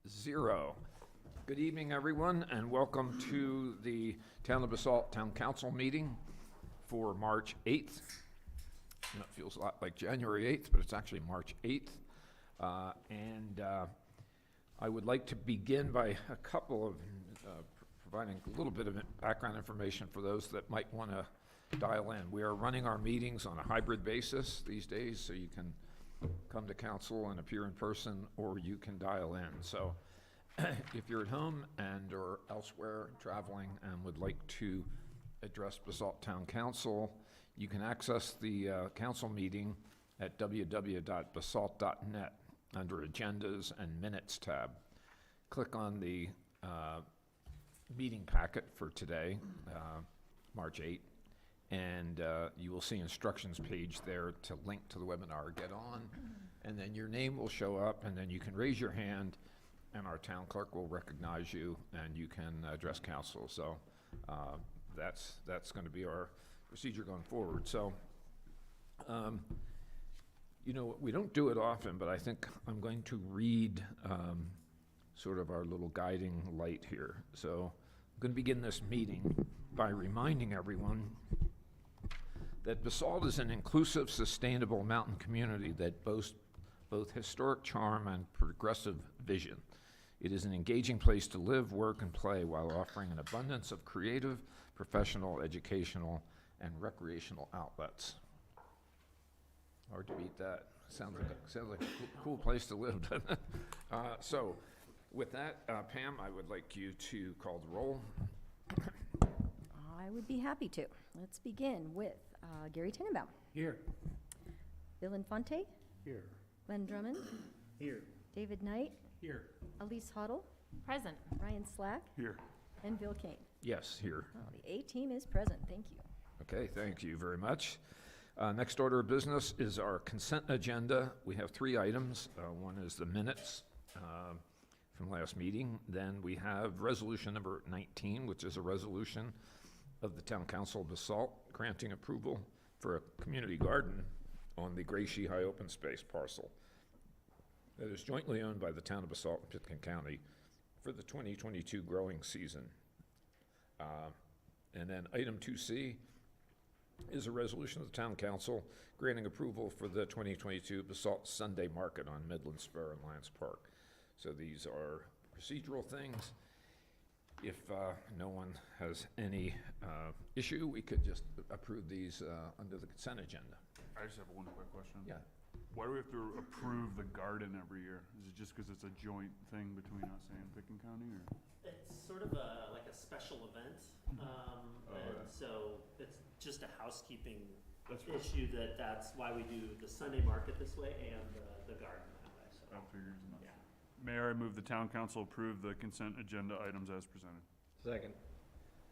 0. Good evening, everyone, and welcome to the Town of Basalt Town Council meeting for March 8th. And it feels a lot like January 8th, but it's actually March 8th. I would like to begin by a couple of providing a little bit of background information for those that might want to dial in. We are running our meetings on a hybrid basis these days, so you can come to council and appear in person, or you can dial in. So if you're at home and or elsewhere traveling and would like to address Basalt Town Council, you can access the council meeting at www.basalt.net under Agendas and Minutes tab. Click on the meeting packet for today, March 8th, and you will see instructions page there to link to the webinar. Get on, and then your name will show up, and then you can raise your hand, and our town clerk will recognize you, and you can address council. So that's going to be our procedure going forward. So, you know, we don't do it often, but I think I'm going to read sort of our little guiding light here. So I'm going to begin this meeting by reminding everyone that Basalt is an inclusive, sustainable mountain community that boasts both historic charm and progressive vision. It is an engaging place to live, work, and play while offering an abundance of creative, professional, educational, and recreational outlets. Hard to beat that. Sounds like a cool place to live, doesn't it? So with that, Pam, I would like you to call the roll. I would be happy to. Let's begin with Gary Tenenbaum. Here. Bill Infante. Here. Glenn Drummond. Here. David Knight. Here. Elise Huddle. Present. Ryan Slack. Here. And Bill Kane. Yes, here. Oh, the A-team is present. Thank you. Okay, thank you very much. Next order of business is our consent agenda. We have 3 items. One is the minutes from last meeting. Then we have resolution number 19, which is a resolution of the Town Council of Basalt granting approval for a community garden on the Gracie High Open Space parcel that is jointly owned by the Town of Basalt and Pitkin County for the 2022 growing season. And then item 2C is a resolution of the Town Council granting approval for the 2022 Basalt Sunday Market on Midland Spur and Lions Park. So these are procedural things. If no one has any issue, we could just approve these under the consent agenda. I just have one quick question. Yeah. Why do we have to approve the garden every year? Is it just because it's a joint thing between us and Pitkin County, or? It's sort of like a special event, and so it's just a housekeeping issue that's why we do the Sunday market this way and the garden that way. So. I figured as much. Yeah. Mayor, I move the town council approve the consent agenda items as presented. Second.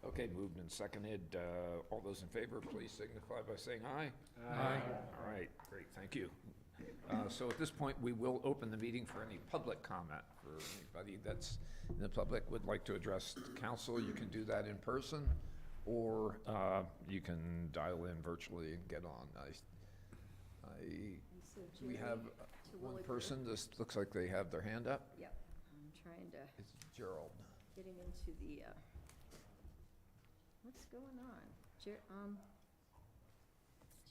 Okay, moved and seconded. All those in favor, please signify by saying aye. Aye. All right, great, thank you. So at this point, we will open the meeting for any public comment. For anybody that's in the public would like to address the council, you can do that in person, or you can dial in virtually and get on. Do we have one person? This looks like they have their hand up. Yep. I'm trying to It's Gerald. getting into the, what's going on?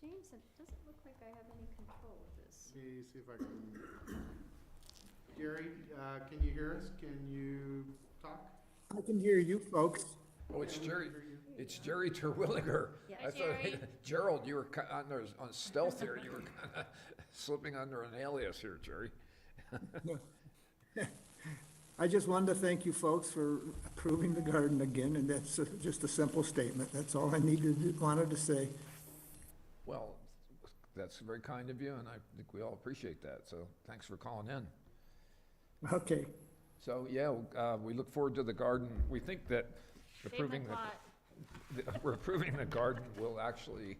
James, it doesn't look like I have any control of this. Let me see if I can. Gary, can you hear us? Can you talk? I can hear you folks. Oh, it's Jerry. It's Jerry Terwilliger. Yeah. I thought, Gerald, you were on stealth here. You were kind of slipping under an alias here, Jerry. I just wanted to thank you folks for approving the garden again, and that's just a simple statement. That's all I wanted to say. Well, that's very kind of you, and I think we all appreciate that. So thanks for calling in. Okay. So, yeah, we look forward to the garden. We think that approving we're approving the garden will actually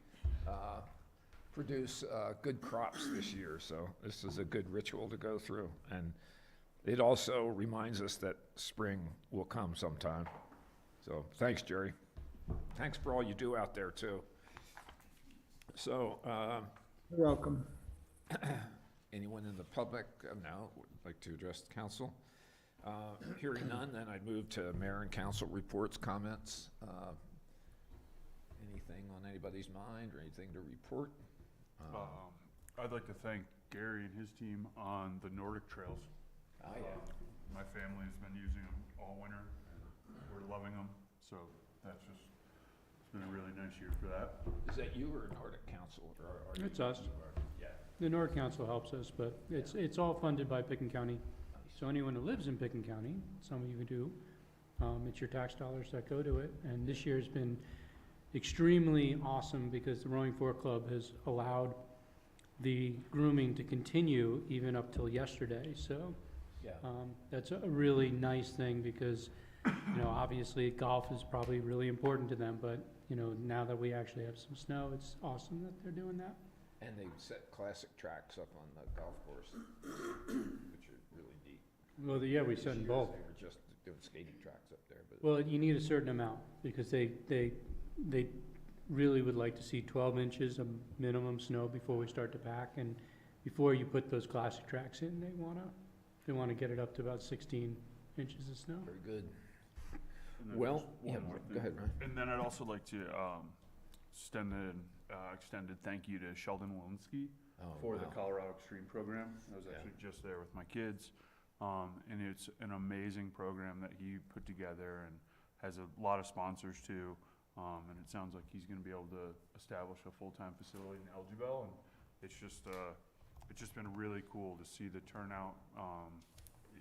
produce good crops this year. So this is a good ritual to go through. And it also reminds us that spring will come sometime. So thanks, Jerry. Thanks for all you do out there, too. So, You're welcome. anyone in the public now would like to address the council? Hearing none, then I'd move to mayor and council reports, comments. Anything on anybody's mind or anything to report? I'd like to thank Gary and his team on the Nordic trails. Oh, yeah. My family's been using them all winter, and we're loving them, so it's been a really nice year for that. Is that you or Nordic Council? Or are you- It's us. Yeah. The North Council helps us, but it's all funded by Picken County. So anyone who lives in Picken County, some of you do, it's your tax dollars that go to it. And this year's been extremely awesome because the Rowing Fork Club has allowed the grooming to continue even up till yesterday. So Yeah. that's a really nice thing because, obviously golf is probably really important to them, but, now that we actually have some snow, it's awesome that they're doing that. And they set classic tracks up on the golf course, which are really neat. Well, we Previous said in years, both. They were just doing skating tracks up there, but. Well, you need a certain amount, because they really would like to see 12 inches of minimum snow before we start to pack, and before you put those classic tracks in, they wanna get it up to about 16 inches of snow. Very good. And then Well, just yeah, one more go thing. ahead, Ryan. And then I'd also like to extend an extended thank you to Sheldon Walensky Oh, for the wow. Colorado Extreme program. I was Yeah. actually just there with my kids. And it's an amazing program that he put together and has a lot of sponsors too. And it sounds like he's gonna be able to establish a full-time facility in Elgin, and it's just been really cool to see the turnout.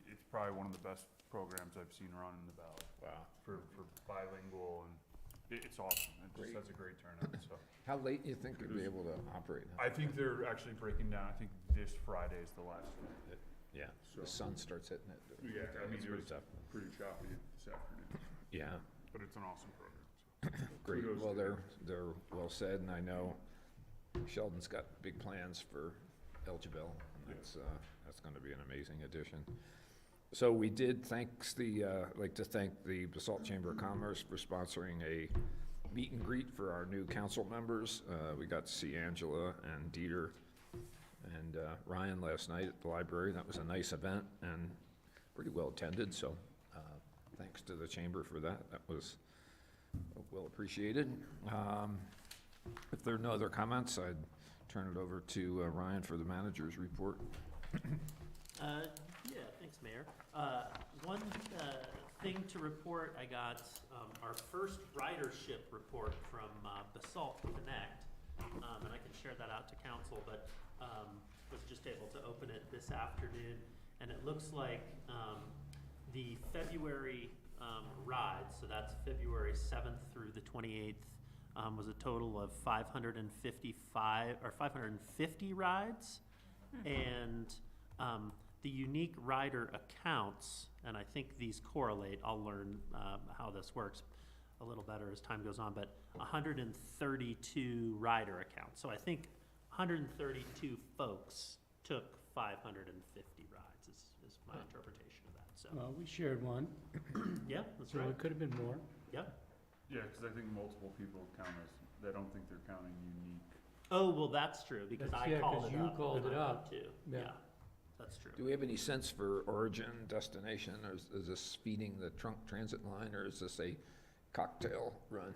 It's probably one of the best programs I've seen run in the valley Wow. for bilingual, and it's awesome. It Great. just has a great turnout, so. How late do you think you'll be able to operate? I think they're actually breaking down, I think this Friday is the last one. Yeah, So- the sun starts hitting it. Yeah, I mean, It's it pretty was tough. pretty choppy this afternoon, Yeah, but it's an awesome program, so. great. Kudos Well, to they're well said, and I know Sheldon's got big plans for Elgin. That's gonna be an amazing addition. So we did like to thank the Basalt Chamber of Commerce for sponsoring a meet and greet for our new council members. We got to see Angela and Dieter and Ryan last night at the library. That was a nice event and pretty well attended, so thanks to the chamber for that. That was well appreciated. If there are no other comments, I'd turn it over to Ryan for the manager's report. Yeah, thanks, Mayor. One thing to report, I got our first ridership report from Basalt Connect, and I can share that out to council, but was just able to open it this afternoon, and it looks like the February rides, so that's February 7th through the 28th, was a total of 550 rides, and the unique rider accounts, and I think these correlate, I'll learn how this works a little better as time goes on, but 132 rider accounts. So I think 132 folks took 550 rides is my interpretation of that. So, We shared one, yeah, that's so right. it could have been more. Yep. Yeah, cause I think multiple people count they don't think they're counting unique. Oh, well, that's true, because That's- I yeah, called 'cause it you up. called and it I up. thought too. Yeah. Yeah, that's true. Do we have any sense for origin, destination, or is this feeding the trunk transit line, or is this a cocktail run?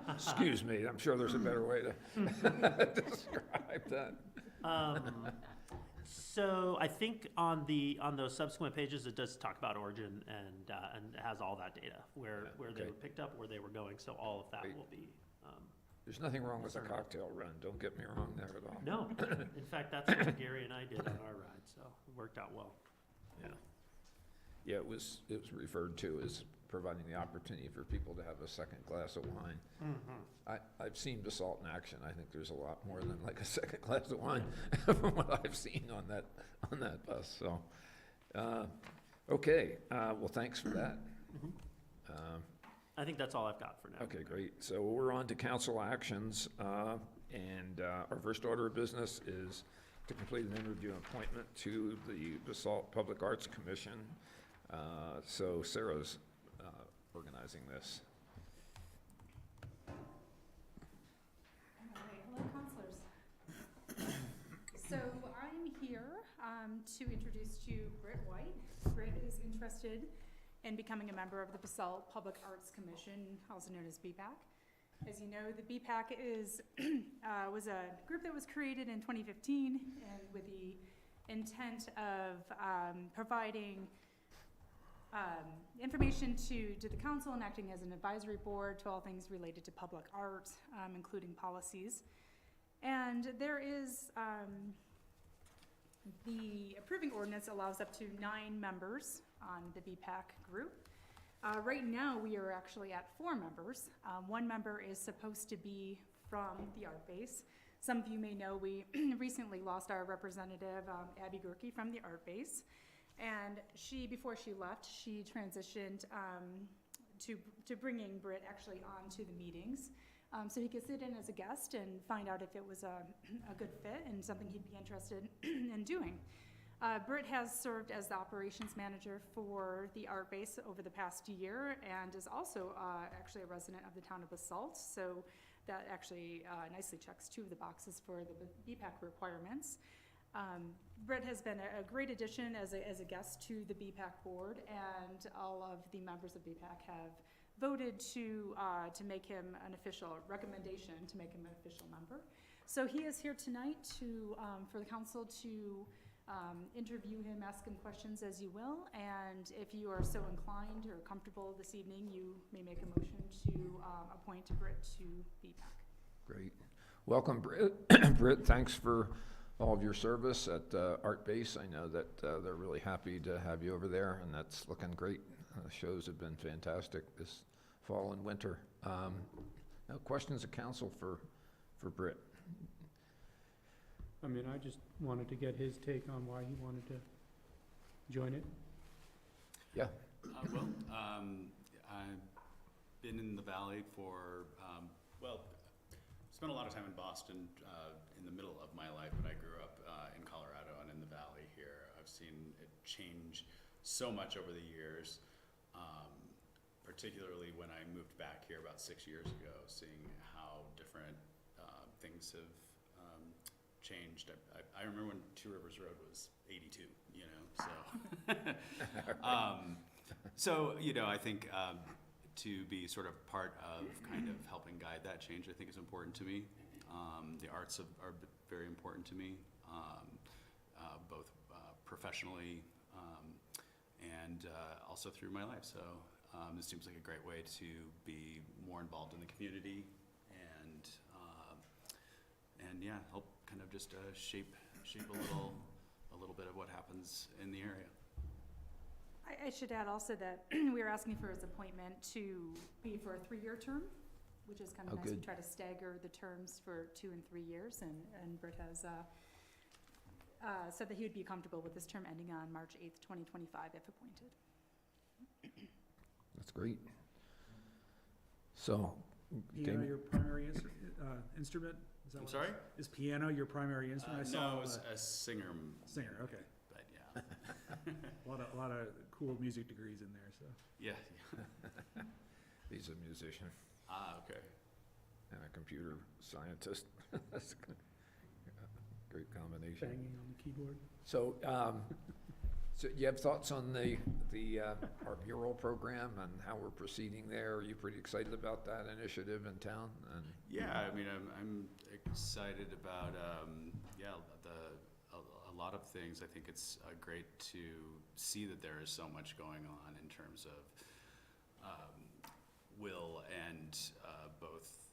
Excuse me, I'm sure there's a better way to describe that. So I think on those subsequent pages, it does talk about origin and it has all that data, where they okay. were picked up, where they were going, so all of that Great. will be, There's nothing wrong with a Certainly. cocktail run, don't get me wrong there at all. no, in fact, that's what Gary and I did on our ride, so it worked out well. Yeah. Yeah, it was referred to as providing the opportunity for people to have a second glass of wine. I've seen Basalt in action. I think there's a lot more than like a second glass of wine from what I've seen on that bus, so. Okay, well, thanks for that. I think that's all I've got for now. Okay, great. So we're on to council actions, and our first order of business is to complete an interview and appointment to the Basalt Public Arts Commission. So Sarah's organizing this. All right, hello, counselors. So I'm here to introduce to you Britt White. Britt is interested in becoming a member of the Basalt Public Arts Commission, also known as BPAC. As you know, the BPAC was a group that was created in 2015 and with the intent of providing information to the council and acting as an advisory board to all things related to public art, including policies. And there is, the approving ordinance allows up to 9 members on the BPAC group. Right now, we are actually at 4 members. 1 member is supposed to be from the art base. Some of you may know we recently lost our representative, Abby Gerke, from the art base. And before she left, she transitioned to bringing Britt actually onto the meetings. So he could sit in as a guest and find out if it was a good fit and something he'd be interested in doing. Britt has served as the operations manager for the art base over the past year and is also actually a resident of the town of Basalt. So that actually nicely checks 2 of the boxes for the BPAC requirements. Britt has been a great addition as a guest to the BPAC board, and all of the members of BPAC have voted to make him an official recommendation to make him an official member. So he is here tonight for the council to interview him, ask him questions as you will, and if you are so inclined or comfortable this evening, you may make a motion to appoint Britt to BPAC. Great. Welcome, Britt. Britt, thanks for all of your service at Art Base. I know that they're really happy to have you over there, and that's looking great. Shows have been fantastic this fall and winter. No questions of council for Britt? I mean, I just wanted to get his take on why he wanted to join it. Yeah. I've been in the Valley for, spent a lot of time in Boston in the middle of my life, but I grew up in Colorado and in the Valley here. I've seen it change so much over the years, particularly when I moved back here about 6 years ago, seeing how different things have changed. I remember when Two Rivers Road was 82, so, I think to be sort of part of kind of helping guide that change, I think is important to me. The arts are very important to me, both professionally and also through my life. So this seems like a great way to be more involved in the community and help kind of just shape a little bit of what happens in the area. I should add also that we are asking for his appointment to be for a 3-year term, which is kind of nice. Good. We try to stagger the terms for 2 and 3 years, and Britt has said that he would be comfortable with this term ending on March 8th, 2025, if appointed. That's great. So, Piano Damon? your primary instrument? Is that I'm what sorry? Is piano your primary instrument? I saw No, I was a singer, singer, okay. but yeah. A lot of cool music degrees in there, so. Yeah. He's a musician Okay. and a computer scientist. That's a great combination. Banging on the keyboard. So, so you have thoughts on the art mural program and how we're proceeding there? Are you pretty excited about that initiative in town? And Yeah, I mean, I'm excited about a lot of things. I think it's great to see that there is so much going on in terms of will and both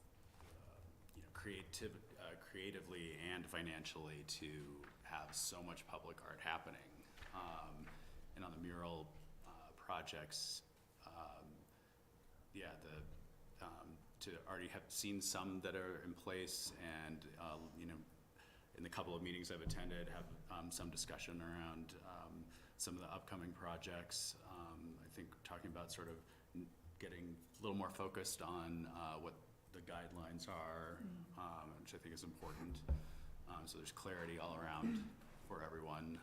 creatively and financially to have so much public art happening. And on the mural projects, to already have seen some that are in place, and in the couple of meetings I've attended, have some discussion around some of the upcoming projects. I think talking about sort of getting a little more focused on what the guidelines are, which I think is important. So there's clarity all around for everyone.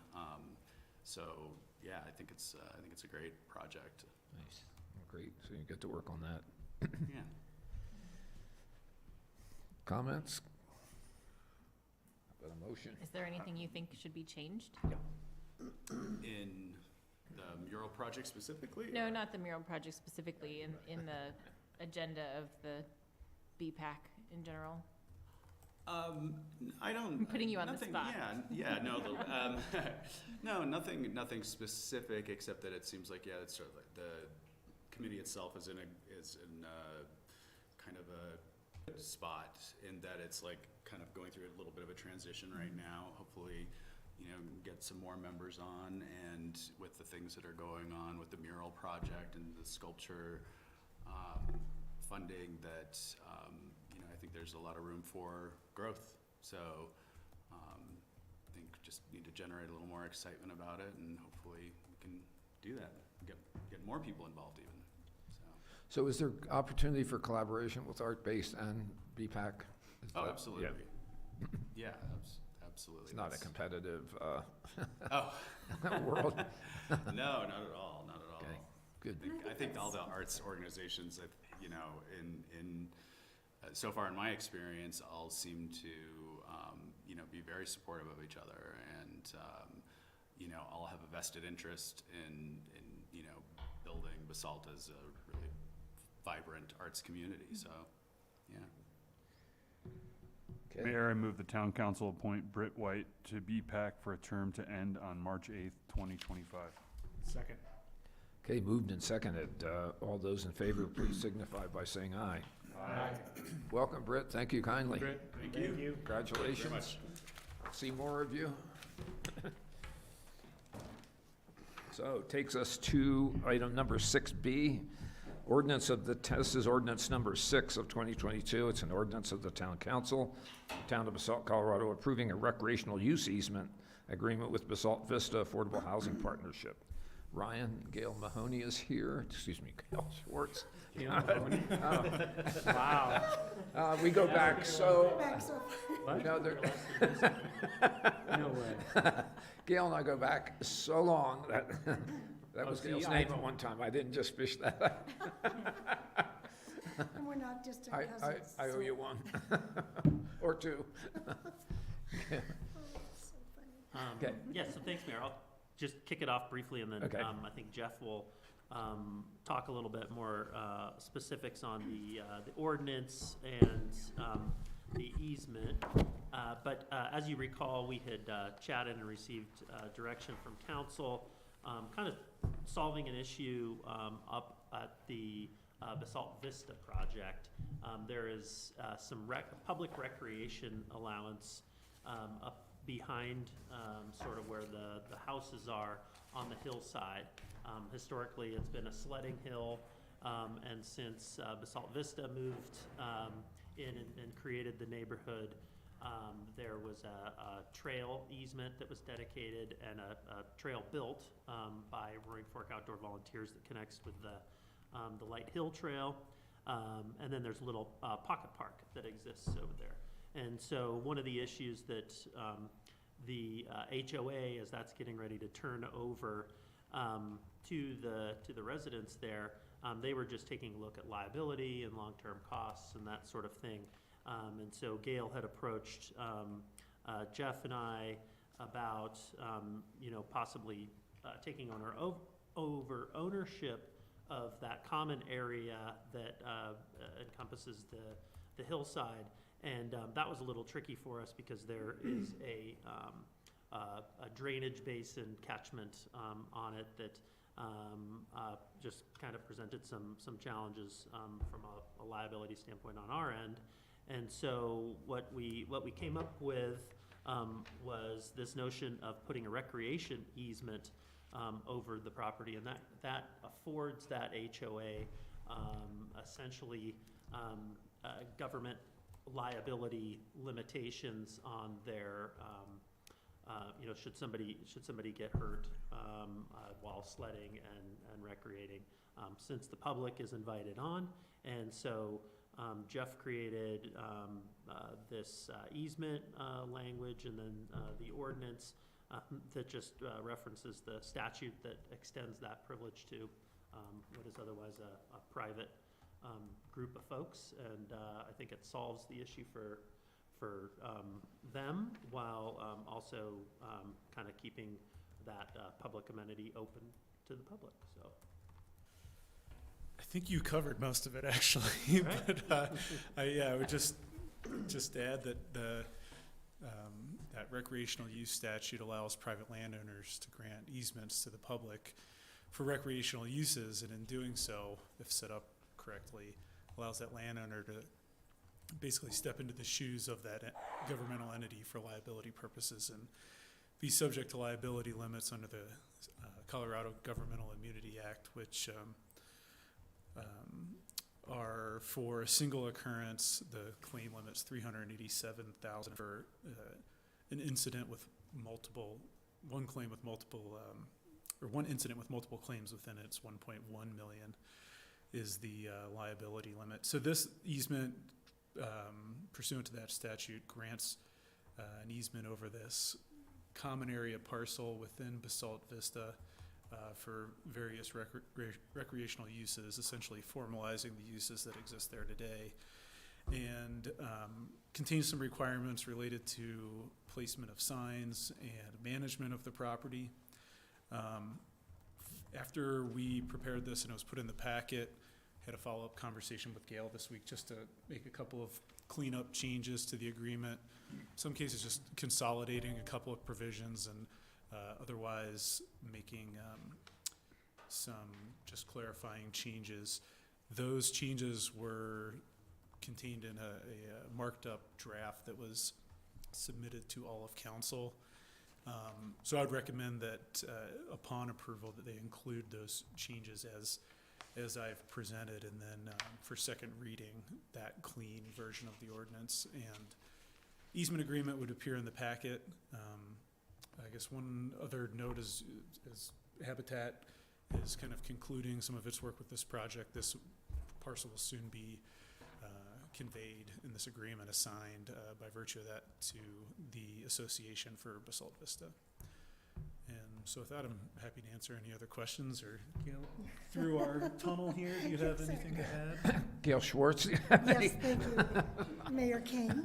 So yeah, I think it's a great project. nice, great. So you get to work on that. Yeah. Comments? About a motion? Is there anything you think should be changed? In The mural project specifically? No, or- not the mural project specifically, in the agenda of the BPAC in general. I don't. I'm putting you on the nothing- spot. Yeah, no, no, nothing specific, except that it seems like, yeah, it's sort of like the committee itself is in kind of a good spot in that it's like kind of going through a little bit of a transition right now. Hopefully, get some more members on, and with the things that are going on with the mural project and the sculpture funding, that I think there's a lot of room for growth. So I think just need to generate a little more excitement about it, and hopefully we can do that. Get more people involved even. So is there opportunity for collaboration with Art Base and BPAC? Is Oh, that- absolutely. yeah. Yeah, absolutely. It's not a That's- competitive Oh. world. No, not at all, not at all. Okay, good. I think all the arts organizations that, so far in my experience, all seem to, be very supportive of each other, and, all have a vested interest in building Basalt as a really vibrant arts community, so, yeah. Okay. Mayor, I move the town council appoint Britt White to BPAC for a term to end on March 8th, 2025. Second. Okay, moved and seconded. All those in favor, please signify by saying aye. Aye. Welcome, Britt. Thank you kindly. Great. Thank you. Congratulations. Very much. See more of you. So takes us to item number 6B, this is ordinance number 6 of 2022. It's an ordinance of the town council, Town of Basalt, Colorado, approving a recreational use easement agreement with Basalt Vista Affordable Housing Partnership. Ryan, Gail Mahoney is here, Gail Schwartz. Wow. We go back so, What? no, there, No way. Gail and I go back so long that, that Oh, was see, Gail's I- name at one time. I didn't just fish that up. And we're not distant I cousins. owe so- you one, or two. Oh, that's so funny. Okay. Yeah, so thanks, Mayor. I'll just kick it off briefly, and then Okay. I think Jeff will talk a little bit more specifics on the ordinance and the easement. But as you recall, we had chatted and received direction from council, kind of solving an issue up at the Basalt Vista project. There is some public recreation allowance up behind sort of where the houses are on the hillside. Historically, it's been a sledding hill, and since Basalt Vista moved in and created the neighborhood, there was a trail easement that was dedicated and a trail built by Roaring Fork Outdoor Volunteers that connects with the Light Hill Trail. And then there's a little pocket park that exists over there. And so one of the issues that the HOA, as that's getting ready to turn over to the residents there, they were just taking a look at liability and long-term costs and that sort of thing. And so Gail had approached Jeff and I about possibly taking over ownership of that common area that encompasses the hillside. And that was a little tricky for us because there is a drainage basin catchment on it that just kind of presented some challenges from a liability standpoint on our end. And so what we came up with was this notion of putting a recreation easement over the property, and that affords that HOA essentially government liability limitations on their, should somebody get hurt while sledding and recreating, since the public is invited on. And so Jeff created this easement language, and then the ordinance that just references the statute that extends that privilege to what is otherwise a private group of folks. And I think it solves the issue for them, while also kind of keeping that public amenity open to the public, so. I think you covered most of it, actually, Right. but, I would just add that that recreational use statute allows private landowners to grant easements to the public for recreational uses, and in doing so, if set up correctly, allows that landowner to basically step into the shoes of that governmental entity for liability purposes and be subject to liability limits under the Colorado Governmental Immunity Act, which are for a single occurrence, the claim limit's $387,000 for an incident with one claim with multiple, or one incident with multiple claims within it's 1.1 million is the liability limit. So this easement, pursuant to that statute, grants an easement over this common area parcel within Basalt Vista for various recreational uses, essentially formalizing the uses that exist there today, and contains some requirements related to placement of signs and management of the property. After we prepared this and it was put in the packet, had a follow-up conversation with Gail this week just to make a couple of cleanup changes to the agreement. In some cases just consolidating a couple of provisions and otherwise making some just clarifying changes. Those changes were contained in a marked up draft that was submitted to all of council. So I would recommend that upon approval that they include those changes as I've presented, and then for second reading, that clean version of the ordinance. And easement agreement would appear in the packet. I guess one other note is Habitat is kind of concluding some of its work with this project. This parcel will soon be conveyed in this agreement, assigned by virtue of that to the Association for Basalt Vista. And so with that, I'm happy to answer any other questions, or Gail, through our tunnel here, do you have anything to add? Gail Schwartz? Yes, thank you, Mayor King.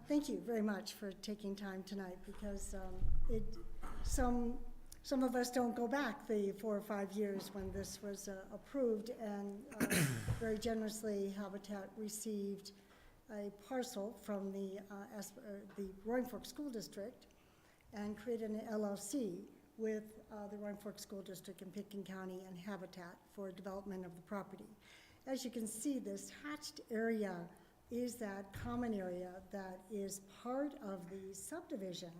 Thank you very much for taking time tonight, because some of us don't go back the 4 or 5 years when this was approved, and very generously Habitat received a parcel from the Roaring Fork School District and created an LLC with the Roaring Fork School District in Pitkin County and Habitat for development of the property. As you can see, this hatched area is that common area that is part of the subdivision.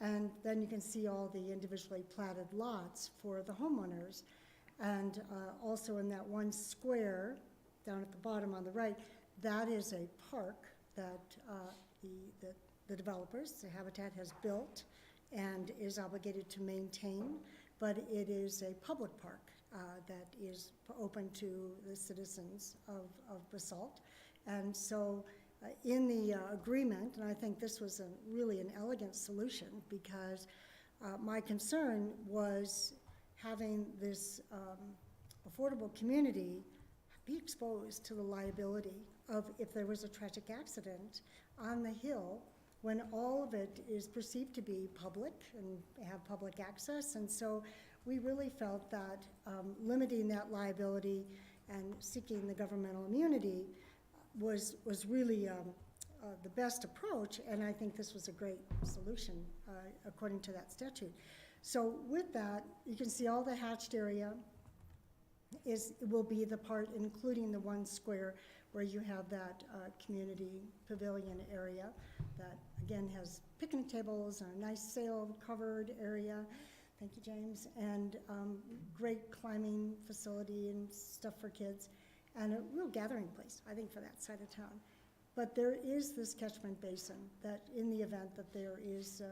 And then you can see all the individually platted lots for the homeowners. And also in that one square down at the bottom on the right, that is a park that the developers, the Habitat, has built and is obligated to maintain, but it is a public park that is open to the citizens of Basalt. And so in the agreement, and I think this was really an elegant solution, because my concern was having this affordable community be exposed to the liability of if there was a tragic accident on the hill, when all of it is perceived to be public and have public access. And so we really felt that limiting that liability and seeking the governmental immunity was really the best approach, and I think this was a great solution according to that statute. So with that, you can see all the hatched area will be the part, including the one square where you have that community pavilion area that again has picnic tables and a nice sail-covered area. Thank you, James. And great climbing facility and stuff for kids, and a real gathering place, I think, for that side of town. But there is this catchment basin that in the event that there is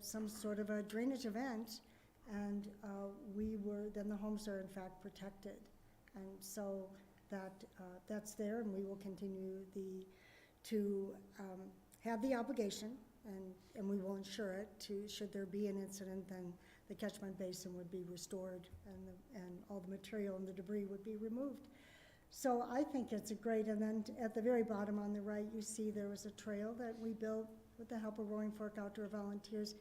some sort of a drainage event, and then the homes are in fact protected. And so that's there, and we will continue to have the obligation, and we will ensure it, should there be an incident, then the catchment basin would be restored, and all the material and the debris would be removed. So I think it's a great, and then at the very bottom on the right, you see there was a trail that we built with the help of Roaring Fork Outdoor Volunteers.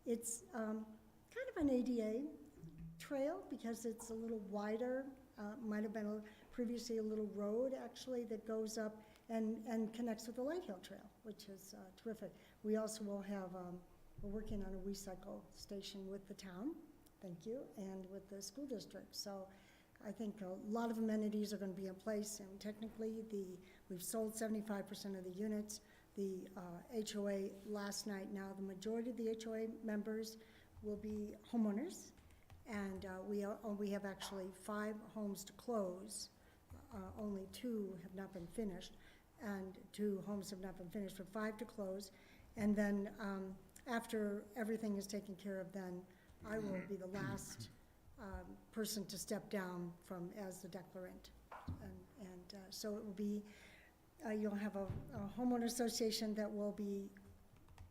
It's kind of an ADA trail because it's a little wider. Might have been previously a little road actually that goes up and connects with the Light Hill Trail, which is terrific. We also will have, we're working on a recycle station with the town, thank you, and with the school district. So I think a lot of amenities are going to be in place, and technically we've sold 75% of the units. The HOA last night, now the majority of the HOA members will be homeowners, and we have actually 5 homes to close. Only 2 have not been finished, and 2 homes have not been finished, but 5 to close. And then after everything is taken care of, then I will be the last person to step down from as the declarant. And so it will be, you'll have a homeowner association that will be,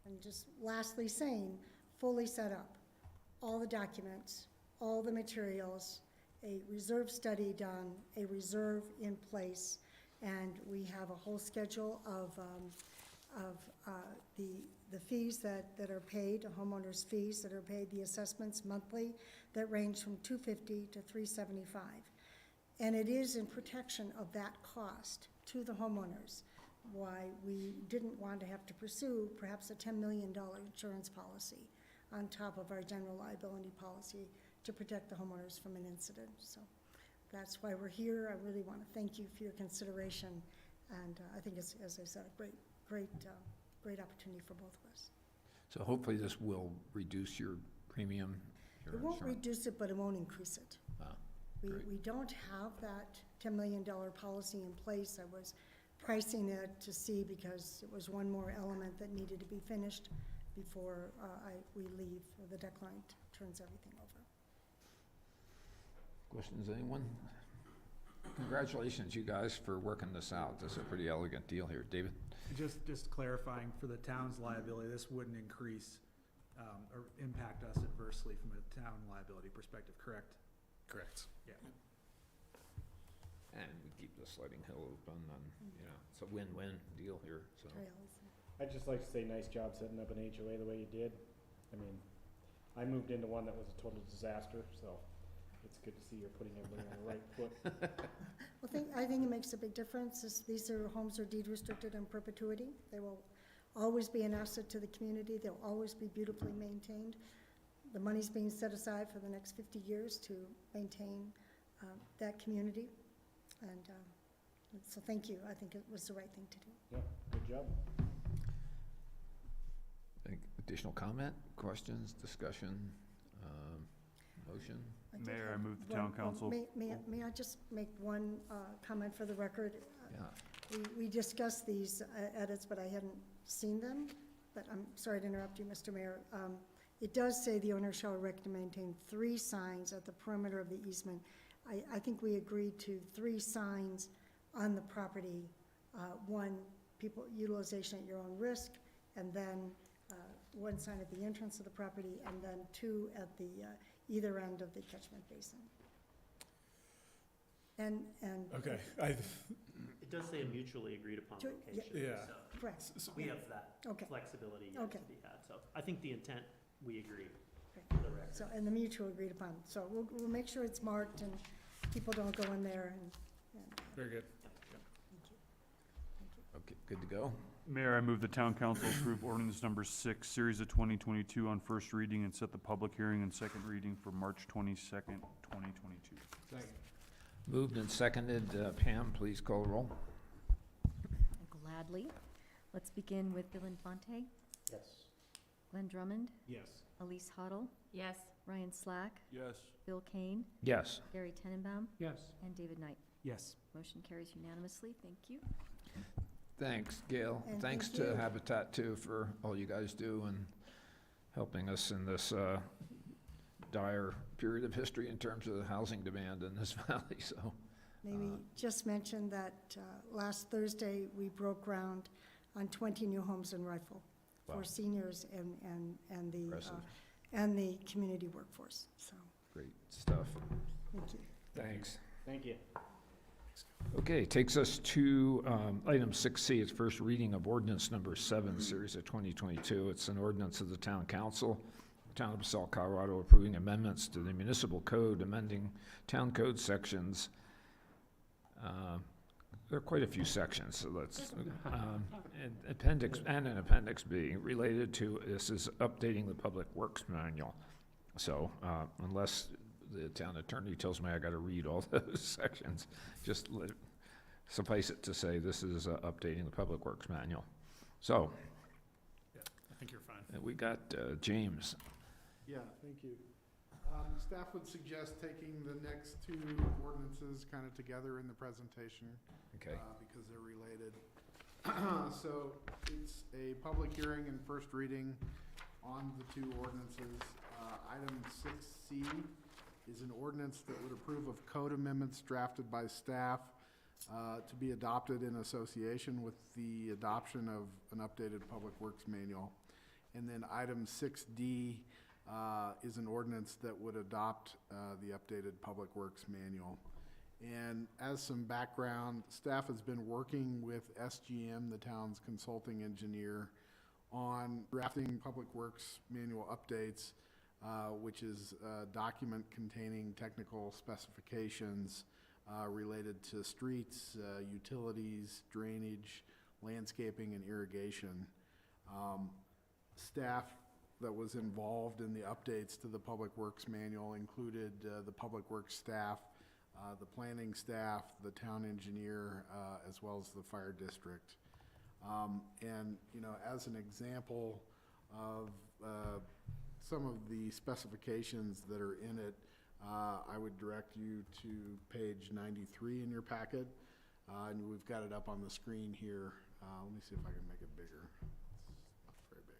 and just lastly saying, fully set up. All the documents, all the materials, a reserve study done, a reserve in place, and we have a whole schedule of the fees that are paid, homeowners' fees that are paid, the assessments monthly that range from $250 to $375. And it is in protection of that cost to the homeowners, why we didn't want to have to pursue perhaps a $10 million insurance policy on top of our general liability policy to protect the homeowners from an incident. So that's why we're here. I really want to thank you for your consideration, and I think it's, as I said, a great opportunity for both of us. So hopefully this will reduce your premium, your It won't insurance. reduce it, but it won't increase it. Ah, great. We don't have that $10 million policy in place. I was pricing it to see because it was one more element that needed to be finished before we leave, or the declarant turns everything over. Questions, anyone? Congratulations, you guys, for working this out. This is a pretty elegant deal here. David? Just clarifying, for the town's liability, this wouldn't increase or impact us adversely from a town liability perspective, correct? Correct. Yeah. And we keep the Sledding Hill open, and, you know, it's a win-win deal here, so. Trails. I'd just like to say nice job setting up an HOA the way you did. I mean, I moved into one that was a total disaster, so it's good to see you're putting everybody on the right foot. Well, I think it makes a big difference. These homes are deed restricted in perpetuity. They will always be an asset to the community. They'll always be beautifully maintained. The money's being set aside for the next 50 years to maintain that community. And so thank you. I think it was the right thing to do. Yeah, good job. Any additional comment, questions, discussion, motion? Mayor, I move the town council. May I just make one comment for the record? Yeah. We discussed these edits, but I hadn't seen them. But I'm sorry to interrupt you, Mr. Mayor. It does say the owner shall erect and maintain 3 signs at the perimeter of the easement. I think we agreed to 3 signs on the property. 1, people utilization at your own risk, and then 1 sign at the entrance of the property, and then 2 at the either end of the catchment basin. And Okay, It does say a mutually agreed upon To- location. yeah. So correct. we have that Okay. flexibility yet Okay. to be had. So I think the intent, we agree Okay. for the record. So, and the mutual agreed upon. So we'll make sure it's marked and people don't go in there and very good. thank you. Okay, good to go? Mayor, I move the town council approve ordinance number 6, series of 2022 on first reading and set the public hearing and second reading for March 22nd, 2022. Second. Moved and seconded. Pam, please call the roll. Gladly. Let's begin with Bill Infante, Yes. Glenn Drummond, Yes. Elise Hoddle, Yes. Ryan Slack, Yes. Bill Kane, Yes. Gary Tenenbaum, Yes. and David Knight. Yes. Motion carries unanimously. Thank you. Thanks, Gail. And Thanks thank to you. Habitat too for all you guys do and helping us in this dire period of history in terms of the housing demand in this valley, so. Maybe just mention that last Thursday, we broke ground on 20 new homes in Rifle Wow. for seniors and Impressive. the community workforce. So, Great stuff. thank you. Thanks. Thank you. Okay, takes us to item 6C. It's first reading of ordinance number 7, series of 2022. It's an ordinance of the town council Town of Basalt, Colorado, approving amendments to the municipal code, amending town code sections. There are quite a few sections, so let's, and an appendix B related to, this is updating the Public Works Manual. So, unless the town attorney tells me I gotta read all those sections, just suffice it to say, this is updating the Public Works Manual. So, I think you're fine. we got James. Yeah, thank you. Staff would suggest taking the next two ordinances kind of together in the presentation. Okay. Because they're related. So it's a public hearing and first reading on the two ordinances. Item 6C is an ordinance that would approve of code amendments drafted by staff to be adopted in association with the adoption of an updated Public Works Manual. And then item 6D is an ordinance that would adopt the updated Public Works Manual. And as some background, staff has been working with SGM, the town's consulting engineer, on drafting Public Works Manual updates, which is a document containing technical specifications related to streets, utilities, drainage, landscaping, and irrigation. Staff that was involved in the updates to the Public Works Manual included the Public Works staff, the planning staff, the town engineer, as well as the fire district. And, you know, as an example of some of the specifications that are in it, I would direct you to page 93 in your packet. And we've got it up on the screen here. Let me see if I can make it bigger. It's not very big.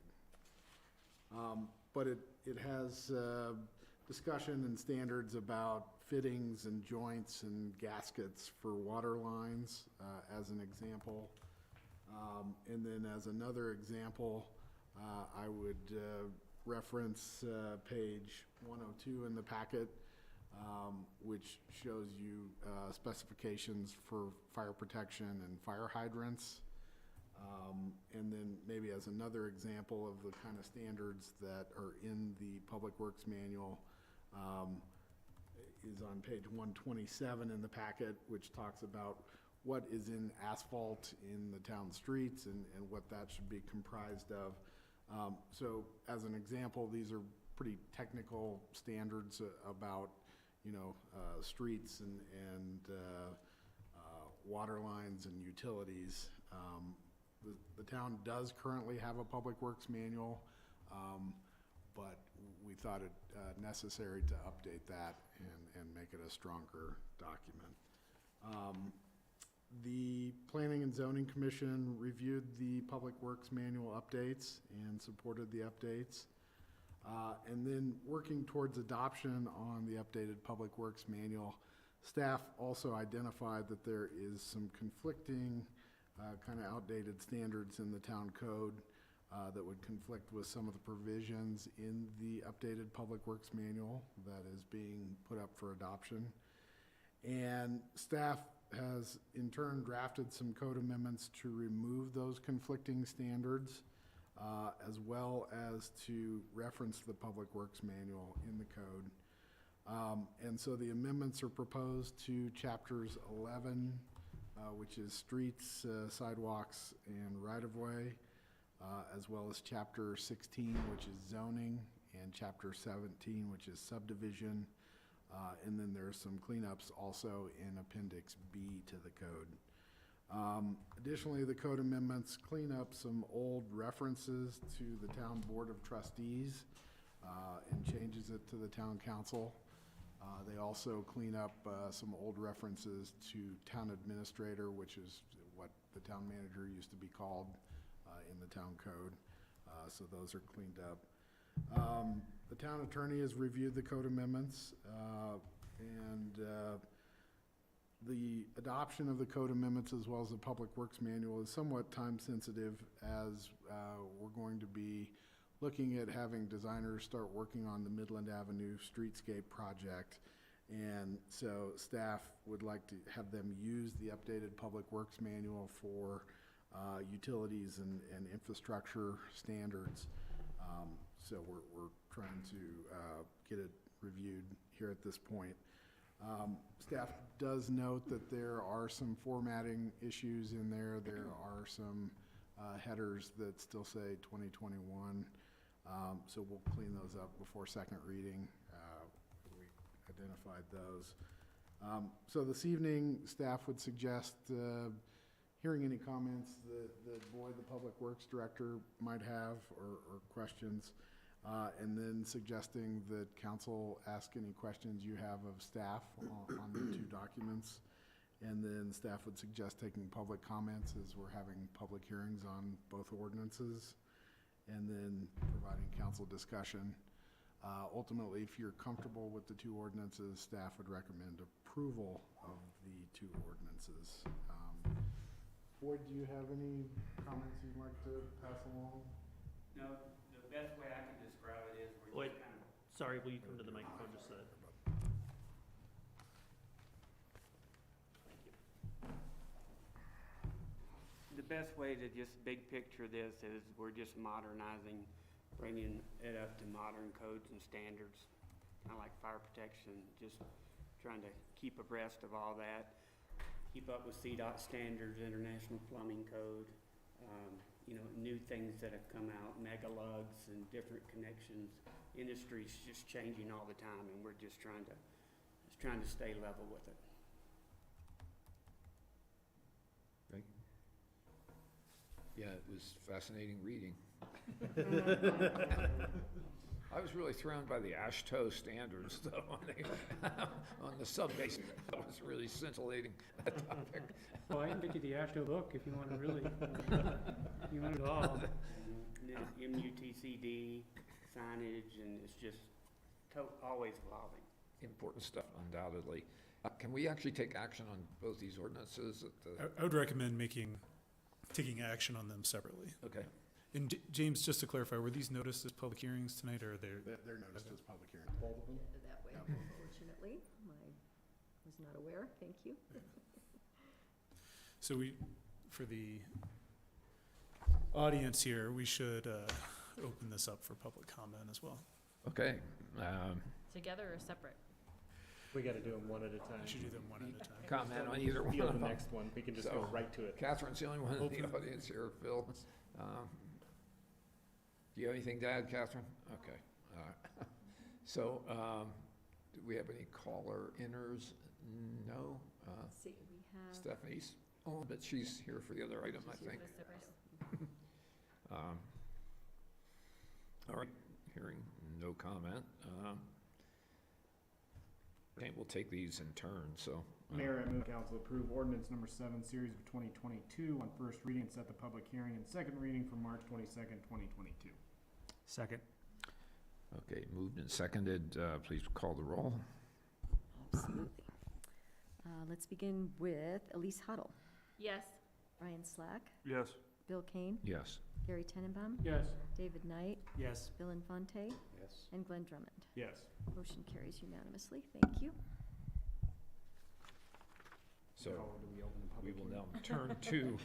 But it has discussion and standards about fittings and joints and gaskets for water lines, as an example. And then as another example, I would reference page 102 in the packet, which shows you specifications for fire protection and fire hydrants. And then maybe as another example of the kind of standards that are in the Public Works Manual, is on page 127 in the packet, which talks about what is in asphalt in the town streets and what that should be comprised of. So as an example, these are pretty technical standards about, you know, streets and water lines and utilities. The town does currently have a Public Works Manual, but we thought it necessary to update that and make it a stronger document. The Planning and Zoning Commission reviewed the Public Works Manual updates and supported the updates. And then working towards adoption on the updated Public Works Manual, staff also identified that there is some conflicting kind of outdated standards in the town code that would conflict with some of the provisions in the updated Public Works Manual that is being put up for adoption. And staff has in turn drafted some code amendments to remove those conflicting standards, as well as to reference the Public Works Manual in the code. And so the amendments are proposed to chapters 11, which is streets, sidewalks, and right-of-way, as well as chapter 16, which is zoning, and chapter 17, which is subdivision. And then there's some cleanups also in Appendix B to the code. Additionally, the code amendments clean up some old references to the Town Board of Trustees and changes it to the Town Council. They also clean up some old references to Town Administrator, which is what the Town Manager used to be called in the Town Code. So those are cleaned up. The Town Attorney has reviewed the code amendments, and the adoption of the code amendments as well as the Public Works Manual is somewhat time sensitive, as we're going to be looking at having designers start working on the Midland Avenue Streetscape project. And so staff would like to have them use the updated Public Works Manual for utilities and infrastructure standards. So we're trying to get it reviewed here at this point. Staff does note that there are some formatting issues in there. There are some headers that still say 2021. So we'll clean those up before second reading. We identified those. So this evening, staff would suggest hearing any comments that Boyd, the Public Works Director, might have or questions, and then suggesting that council ask any questions you have of staff on the two documents. And then staff would suggest taking public comments as we're having public hearings on both ordinances, and then providing council discussion. Ultimately, if you're comfortable with the two ordinances, staff would recommend approval of the two ordinances. Boyd, do you have any comments you'd like to pass along? No, the best way I can describe it is Wait, sorry, will you come to the microphone just so? the best way to just big picture this is we're just modernizing, bringing it up to modern codes and standards, kind of like fire protection, just trying to keep abreast of all that, keep up with CDOT standards, International Plumbing Code, new things that have come out, mega lugs and different connections. Industry's just changing all the time, and we're just trying to stay level with it. Yeah, it was fascinating reading. I was really thrown by the AASHTO standards, though, on the sub-base. That was really scintillating, that topic. Well, I can get you the AASHTO book if you want to really, you want it all. MUTCD, signage, and it's just always evolving. Important stuff, undoubtedly. Can we actually take action on both these ordinances? I would recommend taking action on them separately. Okay. And James, just to clarify, were these noticed as public hearings tonight, or are they? They're noticed as public hearing. That way, unfortunately, I was not aware, thank you. So for the audience here, we should open this up for public comment as well. Okay. Together or separate? We gotta do them one at a time. We should do them one at a time. Comment on either one Feel of the them. next one, we can just go So, right to it. Catherine's the only one in the Open. audience here. Phil, do you have anything to add, Catherine? Okay. So, do we have any caller-inners? No? Let's see, we have. Stephanie's on, but she's here for the other item, I think. All right, hearing no comment. Okay, we'll take these in turn, so. Mayor, I move council approve ordinance number 7, series of 2022 on first reading and set the public hearing and second reading for March 22nd, 2022. Second. Okay, moved and seconded. Please call the roll. Absolutely. Let's begin with Elise Huddle, Yes. Brian Slack, Yes. Bill Kane, Yes. Gary Tenenbaum, Yes. David Knight, Yes. Bill Infante, Yes. and Glenn Drummond. Yes. Motion carries unanimously. Thank you. So How do we open the we public will hearing? now turn to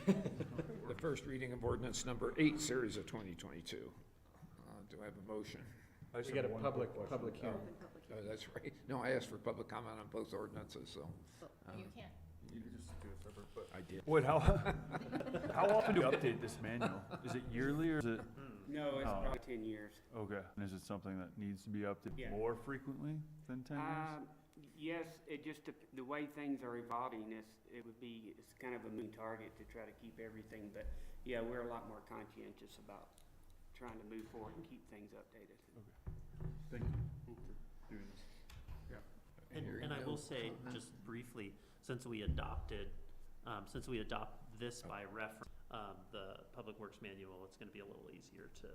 the first reading of ordinance number 8, series of 2022. Do I have a motion? We got a public hearing. Open public Oh, hearing. that's right. No, I asked for public comment on both ordinances, so. You can't. You could just do it separate, but. I did. Wait, how often do you update this manual? Is it yearly or is it? No, it's Oh. probably 10 years. Okay. And is it something that needs to be updated Yeah. more frequently than 10 years? Yes, it just, the way things are evolving, it's kind of a moving target to try to keep everything, but yeah, we're a lot more conscientious about trying to move forward and keep things updated. Thank you for doing this. And I will say, just briefly, since we adopt this by reference, the Public Works Manual, it's gonna be a little easier to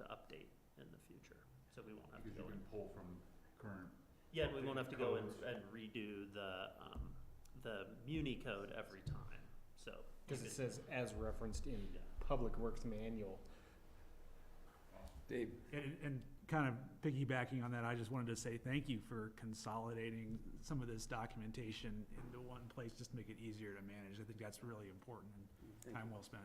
update in the future. So we won't have to Because go you in. can pull from current. Yeah, we won't have to go codes. and redo the Muni code every time, so. Because it says as referenced in Public Works Manual. Dave? And kind of piggybacking on that, I just wanted to say thank you for consolidating some of this documentation into one place, just to make it easier to manage. I think that's really important and time well spent.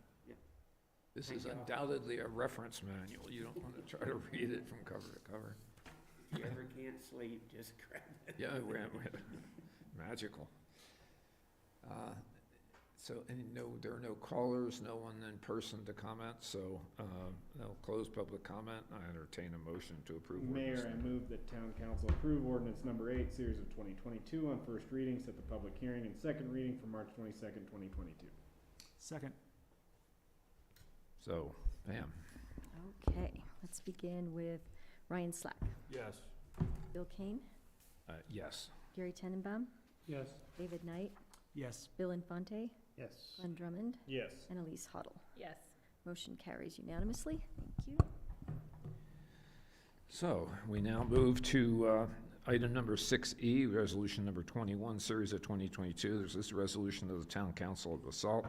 This is undoubtedly a reference manual. You don't want to try to read it from cover to cover. If you ever can't sleep, just grab it. Yeah, magical. So, and there are no callers, no one in person to comment, so they'll close public comment. I entertain a motion to approve ordinance. Mayor, I move that town council approve ordinance number 8, series of 2022 on first reading, set the public hearing and second reading for March 22nd, 2022. Second. So, Pam? Okay, let's begin with Ryan Slack, Yes. Bill Kane, Yes. Gary Tenenbaum, Yes. David Knight, Yes. Bill Infante, Yes. Glenn Drummond, Yes. and Elise Huddle. Yes. Motion carries unanimously. Thank you. So, we now move to item number 6E, resolution number 21, series of 2022. This is a resolution of the Town Council of Basalt,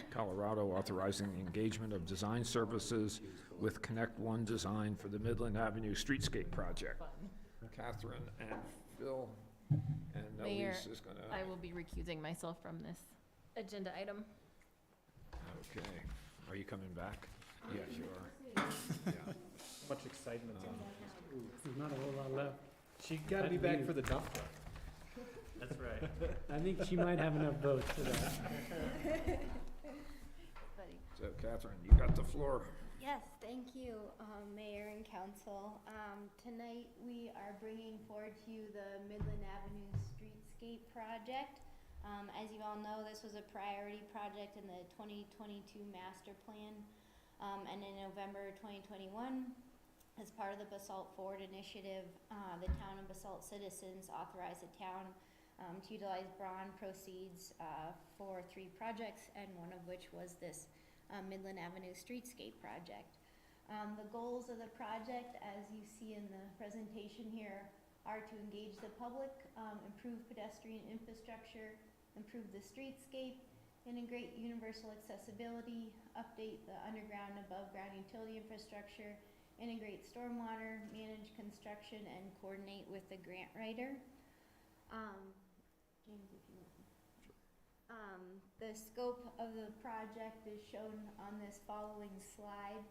Colorado, authorizing the engagement of design services with Connect One Design for the Midland Avenue Streetscape project. Catherine and Phil and Mayor, Elise is gonna. I will be recusing myself from this agenda item. Okay. Are you coming back? Yes, you are. Yeah. Much excitement on this. There's not a whole lot left. She gotta be back for the dump truck. That's right. I think she might have enough votes for that. So, Catherine, you got the floor. Yes, thank you, Mayor and Council. Tonight, we are bringing forward to you the Midland Avenue Streetscape project. As you all know, this was a priority project in the 2022 master plan. And in November 2021, as part of the Basalt Forward initiative, the town of Basalt citizens authorized the town to utilize bond proceeds for 3 projects, and one of which was this Midland Avenue Streetscape project. The goals of the project, as you see in the presentation here, are to engage the public, improve pedestrian infrastructure, improve the streetscape, integrate universal accessibility, update the underground and above-ground utility infrastructure, integrate stormwater, manage construction, and coordinate with the grant writer. James, if you want. The scope of the project is shown on this following slide.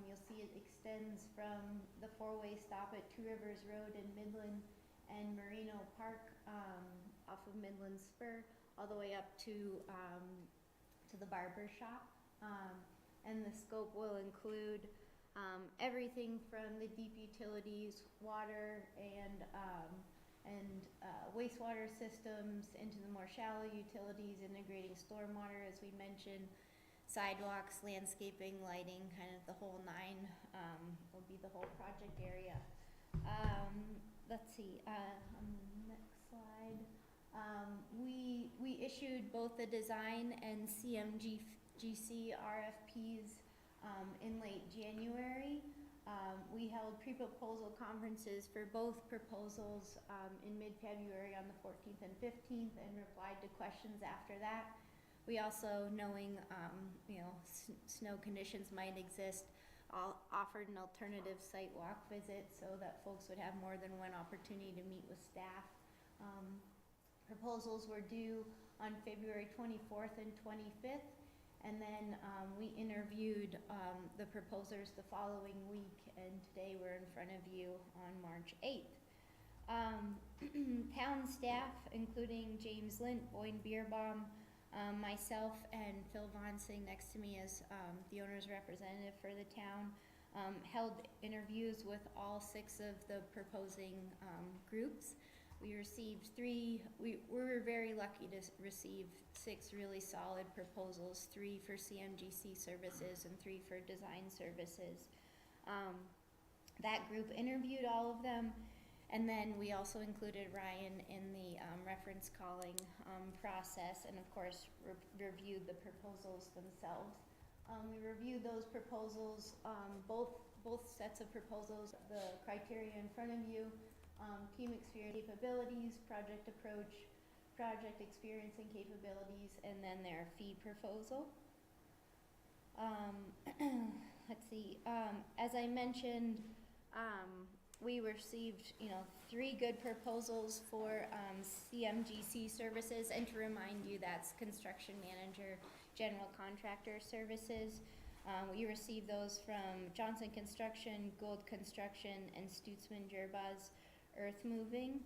You'll see it extends from the 4-way stop at Two Rivers Road in Midland and Merino Park off of Midland Spur, all the way up to the barber shop. And the scope will include everything from the deep utilities, water, and wastewater systems into the more shallow utilities, integrating stormwater, as we mentioned, sidewalks, landscaping, lighting, kind of the whole 9 will be the whole project area. Let's see, on the next slide. We issued both the design and CMGC RFPs in late January. We held pre-proposal conferences for both proposals in mid-February on the 14th and 15th, and replied to questions after that. We also, knowing snow conditions might exist, offered an alternative site walk visit so that folks would have more than one opportunity to meet with staff. Proposals were due on February 24th and 25th. And then we interviewed the proposers the following week, and today we're in front of you on March 8th. Town staff, including James Lint, Boyne Beerbaum, myself, and Phil Vaughn sitting next to me as the owner's representative for the town, held interviews with all 6 of the proposing groups. We received we were very lucky to receive 6 really solid proposals, 3 for CMGC services and 3 for design services. That group interviewed all of them, and then we also included Ryan in the reference calling process, and of course reviewed the proposals themselves. We reviewed those proposals, both sets of proposals, the criteria in front of you, team experience capabilities, project approach, project experience and capabilities, and then their fee proposal. Let's see, as I mentioned, we received 3 good proposals for CMGC services, and to remind you, that's construction manager, general contractor services. We received those from Johnson Construction, Gold Construction, and Stutzman Gerbaz Earth Moving.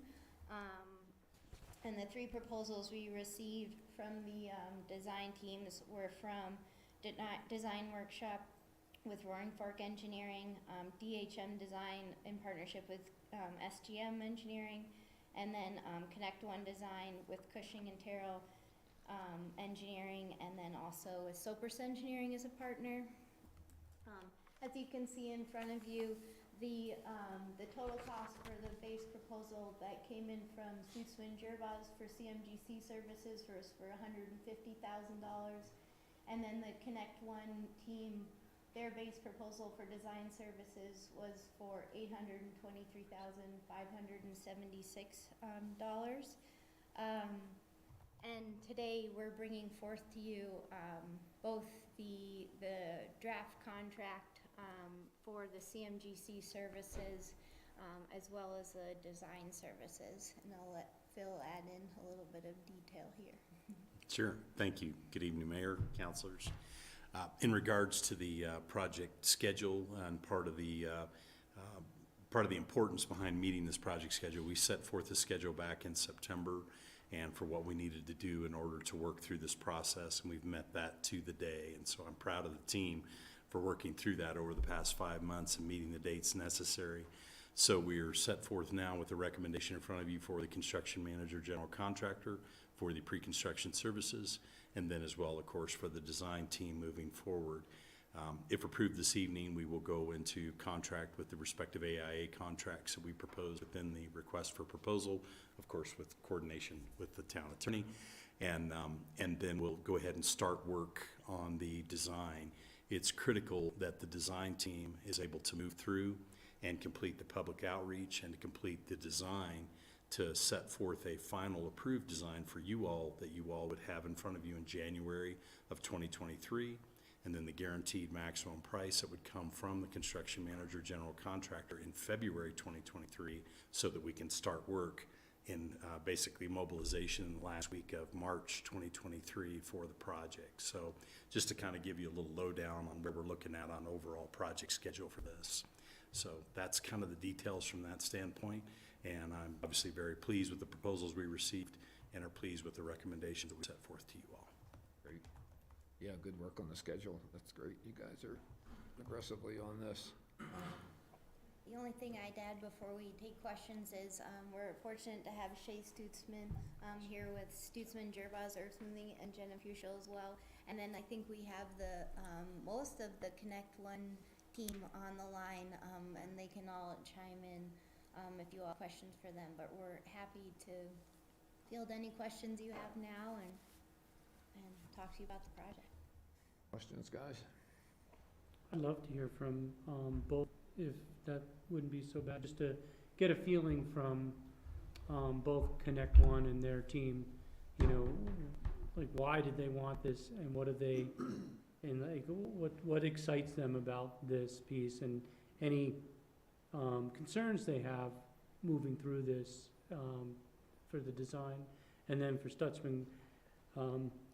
And the three proposals we received from the design teams were from Design Workshop with Roaring Fork Engineering, DHM Design in partnership with SGM Engineering, and then Connect One Design with Cushing and Terrell Engineering, and then also with Sopers Engineering as a partner. As you can see in front of you, the total cost for the base proposal that came in from Stutzman Gerbaz for CMGC services was for $150,000, and then the Connect One team, their base proposal for design services was for $823,576. And today we're bringing forth to you both the draft contract for the CMGC services as well as the design services. And I'll let Phil add in a little bit of detail here. Sure. Thank you. Good evening, Mayor, councilors. In regards to the project schedule and part of the importance behind meeting this project schedule, we set forth a schedule back in September and for what we needed to do in order to work through this process, and we've met that to the day. And so I'm proud of the team for working through that over the past 5 months and meeting the dates necessary. So we are set forth now with a recommendation in front of you for the construction manager, general contractor, for the pre-construction services, and then as well, of course, for the design team moving forward. If approved this evening, we will go into contract with the respective AIA contracts that we propose within the request for proposal, of course, with coordination with the town attorney. And then we'll go ahead and start work on the design. It's critical that the design team is able to move through and complete the public outreach and to complete the design to set forth a final approved design for you all that you all would have in front of you in January of 2023. And then the guaranteed maximum price that would come from the construction manager, general contractor in February 2023, so that we can start work in basically mobilization in the last week of March 2023 for the project. So just to kind of give you a little lowdown on where we're looking at on overall project schedule for this. So that's kind of the details from that standpoint. And I'm obviously very pleased with the proposals we received and are pleased with the recommendations that we set forth to you all. Great. Yeah, good work on the schedule. That's great. You guys are aggressively on this. The only thing I'd add before we take questions is we're fortunate to have Shay Stutzman here with Stutzman Gerbaz Earth Moving and Jenna Fuchel as well. And then I think we have the most of the Connect One team on the line, and they can all chime in if you all have questions for them. But we're happy to field any questions you have now and talk to you about the project. Questions, guys? I'd love to hear from both, if that wouldn't be so bad, just to get a feeling from both Connect One and their team, you know, like why did they want this and what do they, and like what excites them about this piece and any concerns they have moving through this for the design. And then for Stutzman,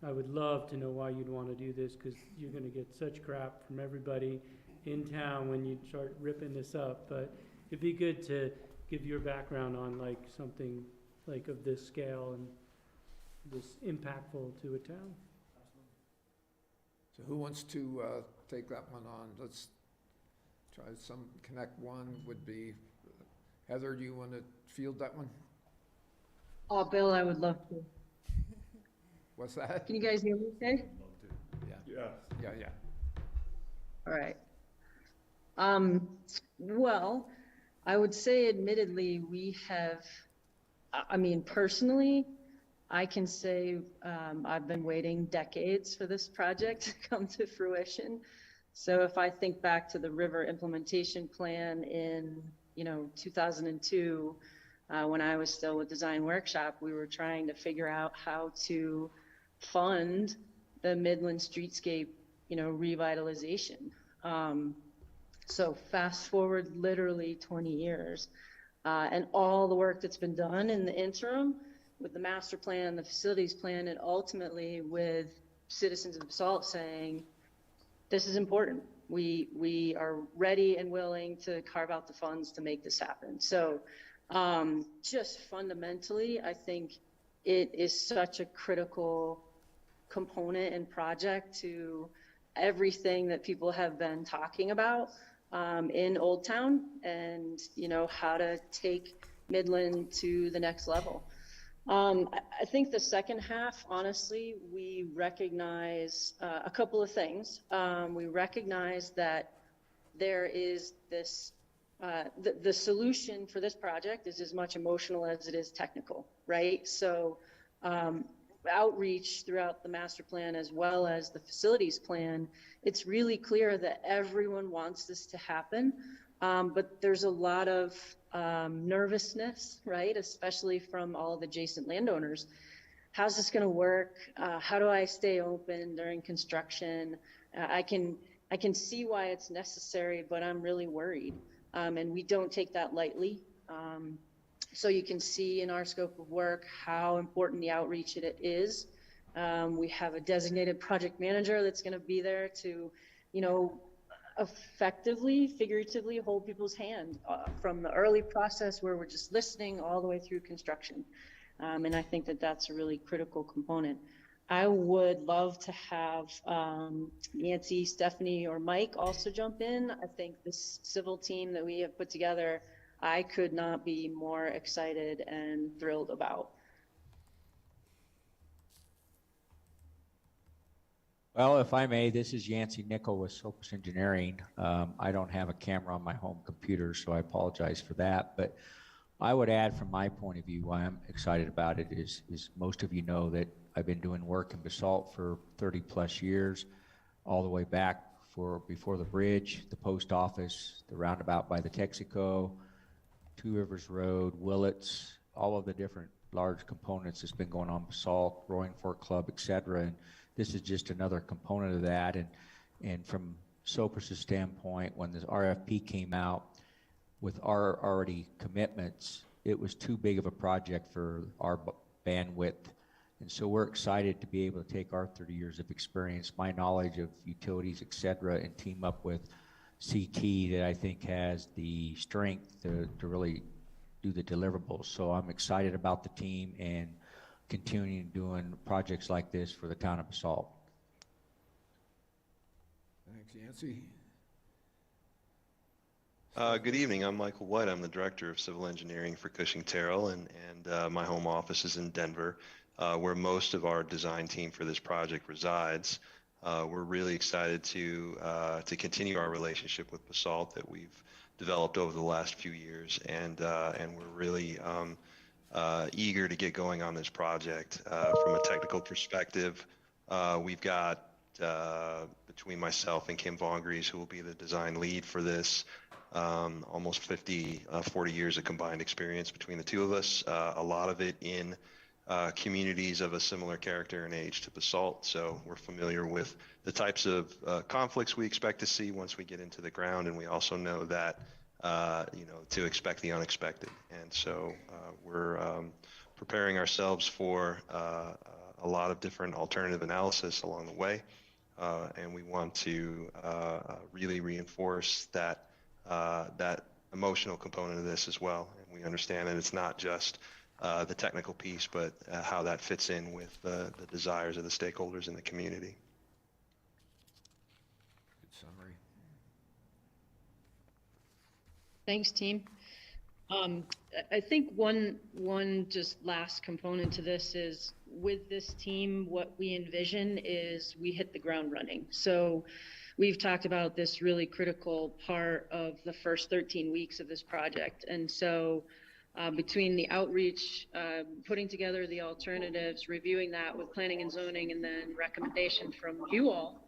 I would love to know why you'd want to do this, because you're going to get such crap from everybody in town when you start ripping this up. But it'd be good to give your background on like something like of this scale and this impactful to a town. So who wants to take that one on? Let's try some. Connect One would be, Heather, do you want to field that one? Oh, Bill, I would love to. What's that? Can you guys hear me okay? Yeah. All right. Well, I would say admittedly, we have, I mean, personally, I can say I've been waiting decades for this project to come to fruition. So if I think back to the river implementation plan in, 2002, when I was still with Design Workshop, we were trying to figure out how to fund the Midland Streetscape, revitalization. So fast forward literally 20 years, and all the work that's been done in the interim with the master plan, the facilities plan, and ultimately with citizens of Basalt saying, this is important. We are ready and willing to carve out the funds to make this happen. So just fundamentally, I think it is such a critical component and project to everything that people have been talking about in Old Town, and how to take Midland to the next level. I think the second half, honestly, we recognize a couple of things. We recognize that there is this, the solution for this project is as much emotional as it is technical, right? So outreach throughout the master plan as well as the facilities plan, it's really clear that everyone wants this to happen. But there's a lot of nervousness, right? Especially from all of the adjacent landowners. How's this going to work? How do I stay open during construction? I can see why it's necessary, but I'm really worried. And we don't take that lightly. So you can see in our scope of work how important the outreach it is. We have a designated project manager that's going to be there to, effectively, figuratively hold people's hand from the early process where we're just listening all the way through construction. And I think that that's a really critical component. I would love to have Nancy, Stephanie, or Mike also jump in. I think this civil team that we have put together, I could not be more excited and thrilled about. Well, if I may, this is Yancey Nickel with Sopus Engineering. I don't have a camera on my home computer, so I apologize for that. But I would add from my point of view why I'm excited about it is most of you know that I've been doing work in Basalt for 30 plus years, all the way back before the bridge, the post office, the roundabout by the Texaco, Two Rivers Road, Willits, all of the different large components that's been going on Basalt, Roaring Fork Club, et cetera. And this is just another component of that. And from Sopus's standpoint, when this RFP came out with our already commitments, it was too big of a project for our bandwidth. And so we're excited to be able to take our 30 years of experience, my knowledge of utilities, et cetera, and team up with CT that I think has the strength to really do the deliverables. So I'm excited about the team and continuing doing projects like this for the town of Basalt. Thanks, Yancey. Good evening. I'm Michael White. I'm the Director of Civil Engineering for Cushing Terrell, and my home office is in Denver, where most of our design team for this project resides. We're really excited to continue our relationship with Basalt that we've developed over the last few years, and we're really eager to get going on this project. From a technical perspective, we've got between myself and Kim Vongries, who will be the design lead for this, almost 40 years of combined experience between the two of us, a lot of it in communities of a similar character and age to Basalt. So we're familiar with the types of conflicts we expect to see once we get into the ground, and we also know that to expect the unexpected. And so we're preparing ourselves for a lot of different alternative analysis along the way, and we want to really reinforce that emotional component of this as well. And we understand that it's not just the technical piece, but how that fits in with the desires of the stakeholders in the community. Good summary. Thanks, team. I think one just last component to this is, with this team, what we envision is we hit the ground running. So we've talked about this really critical part of the first 13 weeks of this project. And so between the outreach, putting together the alternatives, reviewing that with planning and zoning, and then recommendation from you all,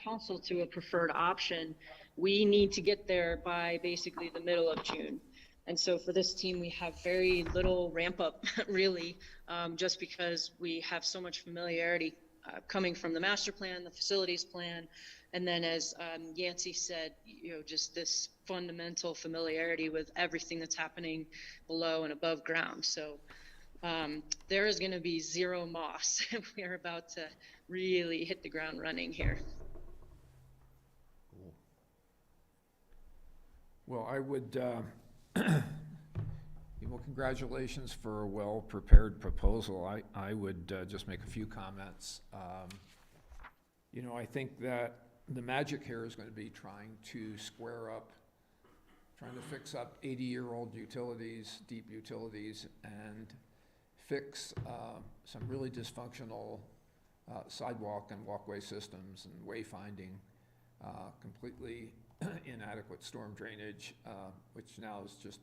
council, to a preferred option, we need to get there by basically the middle of June. And so for this team, we have very little ramp up, really, just because we have so much familiarity coming from the master plan, the facilities plan, and then as Yancey said, just this fundamental familiarity with everything that's happening below and above ground. So there is going to be zero moss. We are about to really hit the ground running here. Well, I would, well, congratulations for a well-prepared proposal. I would just make a few comments. You know, I think that the magic here is going to be trying to fix up 80-year-old utilities, deep utilities, and fix some really dysfunctional sidewalk and walkway systems and wayfinding, completely inadequate storm drainage, which now is just,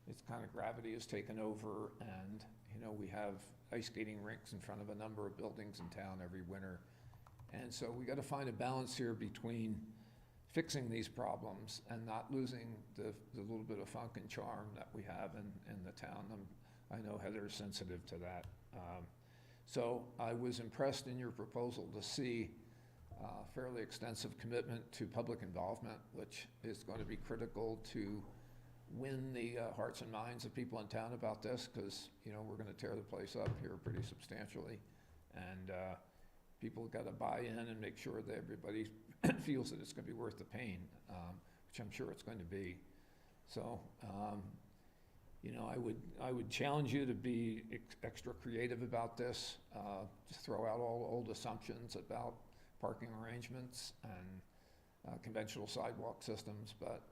it's kind of gravity has taken over, and, you know, we have ice skating rinks in front of a number of buildings in town every winter. And so we got to find a balance here between fixing these problems and not losing the little bit of funk and charm that we have in the town. I know Heather's sensitive to that. So I was impressed in your proposal to see fairly extensive commitment to public involvement, which is going to be critical to win the hearts and minds of people in town about this, because, you know, we're going to tear the place up here pretty substantially. And people got to buy in and make sure that everybody feels that it's going to be worth the pain, which I'm sure it's going to be. So, you know, I would challenge you to be extra creative about this. Just throw out all old assumptions about parking arrangements and conventional sidewalk systems, but,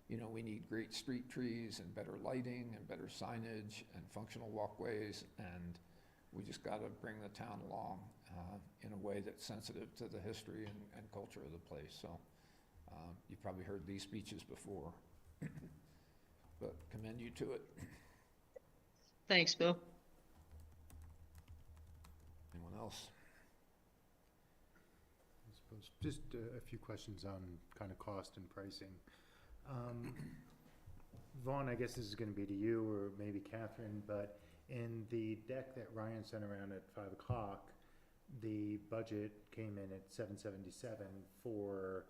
you know, we need great street trees and better lighting and better signage and functional walkways, and we just got to bring the town along in a way that's sensitive to the history and culture of the place. So you've probably heard these speeches before, but commend you to it. Thanks, Bill. Anyone else? I suppose just a few questions on kind of cost and pricing. Vaughn, I guess this is going to be to you or maybe Catherine, but in the deck that Ryan sent around at 5 o'clock, the budget came in at $777 for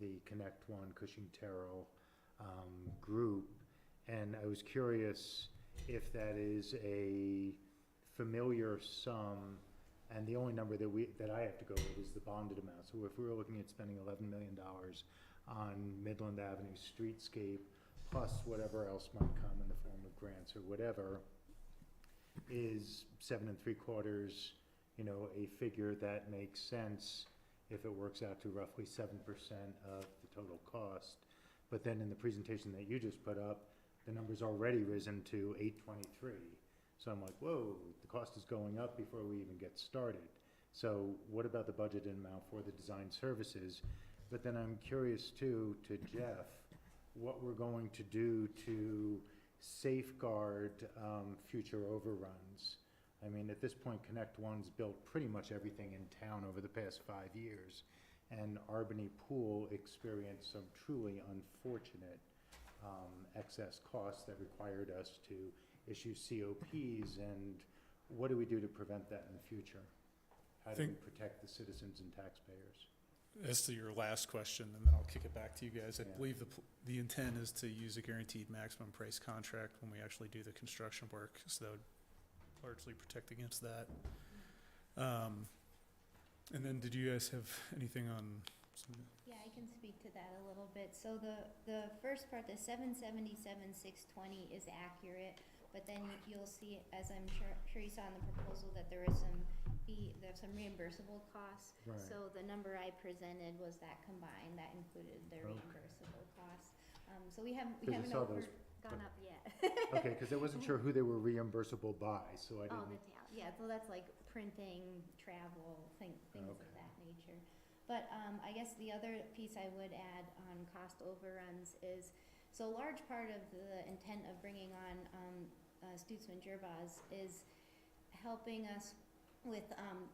the Connect One Cushing Terrell group, and I was curious if that is a familiar sum, and the only number that I have to go with is the bonded amount. So if we were looking at spending $11 million on Midland Avenue Streetscape, plus whatever else might come in the form of grants or whatever, is 7 3/4, you know, a figure that makes sense if it works out to roughly 7% of the total cost. But then in the presentation that you just put up, the number's already risen to 823. So I'm like, whoa, the cost is going up before we even get started. So what about the budgeted amount for the design services? But then I'm curious too, to Jeff, what we're going to do to safeguard future overruns. I mean, at this point, Connect One's built pretty much everything in town over the past 5 years, and Albany Pool experienced some truly unfortunate excess costs that required us to issue COPs, and what do we do to prevent that in the future? How do we protect the citizens and taxpayers? As to your last question, and then I'll kick it back to you guys, I believe the intent is to use a guaranteed maximum price contract when we actually do the construction work, so that would largely protect against that. And then did you guys have anything on some? Yeah, I can speak to that a little bit. So the first part, the 777,620 is accurate, but then you'll see, as I'm sure you saw in the proposal, that there's some reimbursable costs. Right. So the number I presented was that combined, that included the reimbursable costs. So we haven't gone up yet. Okay, because I wasn't sure who they were reimbursable by, so I didn't. Oh, the town, yeah, so that's like printing, travel, things of that nature. But I guess the other piece I would add on cost overruns is, so a large part of the intent of bringing on Stutzman Gerbaz is helping us with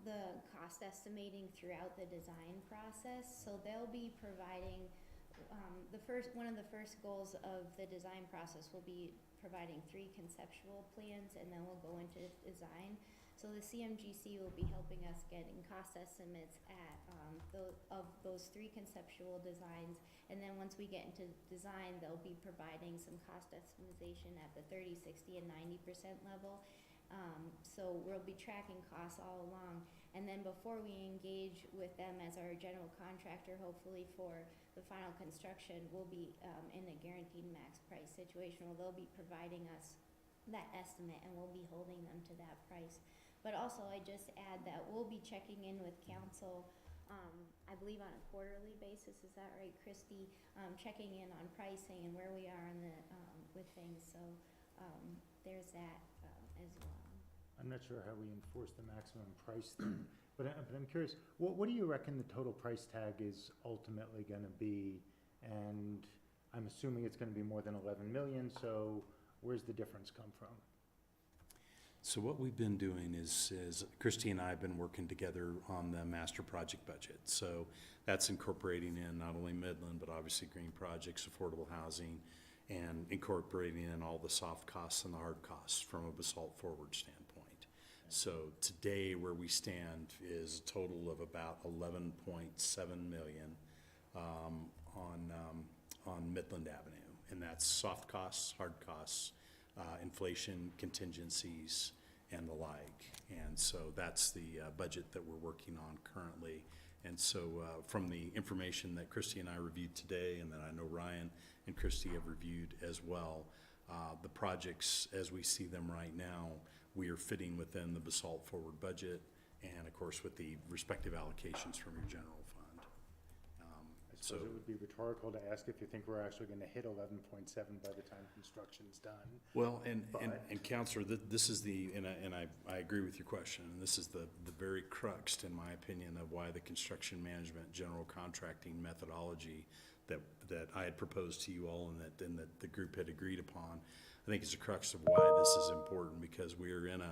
the cost estimating throughout the design process. So they'll be providing one of the first goals of the design process will be providing 3 conceptual plans, and then we'll go into design. So the CMGC will be helping us getting cost estimates at of those 3 conceptual designs, and then once we get into design, they'll be providing some cost estimation at the 30%, 60%, and 90% level. So we'll be tracking costs all along. And then before we engage with them as our general contractor, hopefully for the final construction, we'll be in a guaranteed max price situation where they'll be providing us that estimate and we'll be holding them to that price. But also, I just add that we'll be checking in with council, I believe on a quarterly basis, is that right, Christy? Checking in on pricing and where we are in the, with things, so there's that as well. I'm not sure how we enforce the maximum price thing, but I'm curious, what do you reckon the total price tag is ultimately gonna be? And I'm assuming it's gonna be more than 11 million, so where's the difference come from? So what we've been doing is Christy and I have been working together on the master project budget. So that's incorporating in not only Midland, but obviously green projects, affordable housing, and incorporating in all the soft costs and the hard costs from a Basalt Forward standpoint. So today where we stand is a total of about 11.7 million on Midland Avenue. And that's soft costs, hard costs, inflation, contingencies, and the like. And so that's the budget that we're working on currently. And so from the information that Christy and I reviewed today, and that I know Ryan and Christy have reviewed as well, the projects as we see them right now, we are fitting within the Basalt Forward budget, and of course with the respective allocations from your general fund. I suppose it would be rhetorical to ask if you think we're actually gonna hit 11.7 by the time construction's done. Well, and Counselor, this is and I agree with your question, and this is the very crux, in my opinion, of why the construction management general contracting methodology that I had proposed to you all and that the group had agreed upon, I think is the crux of why this is important, because we are in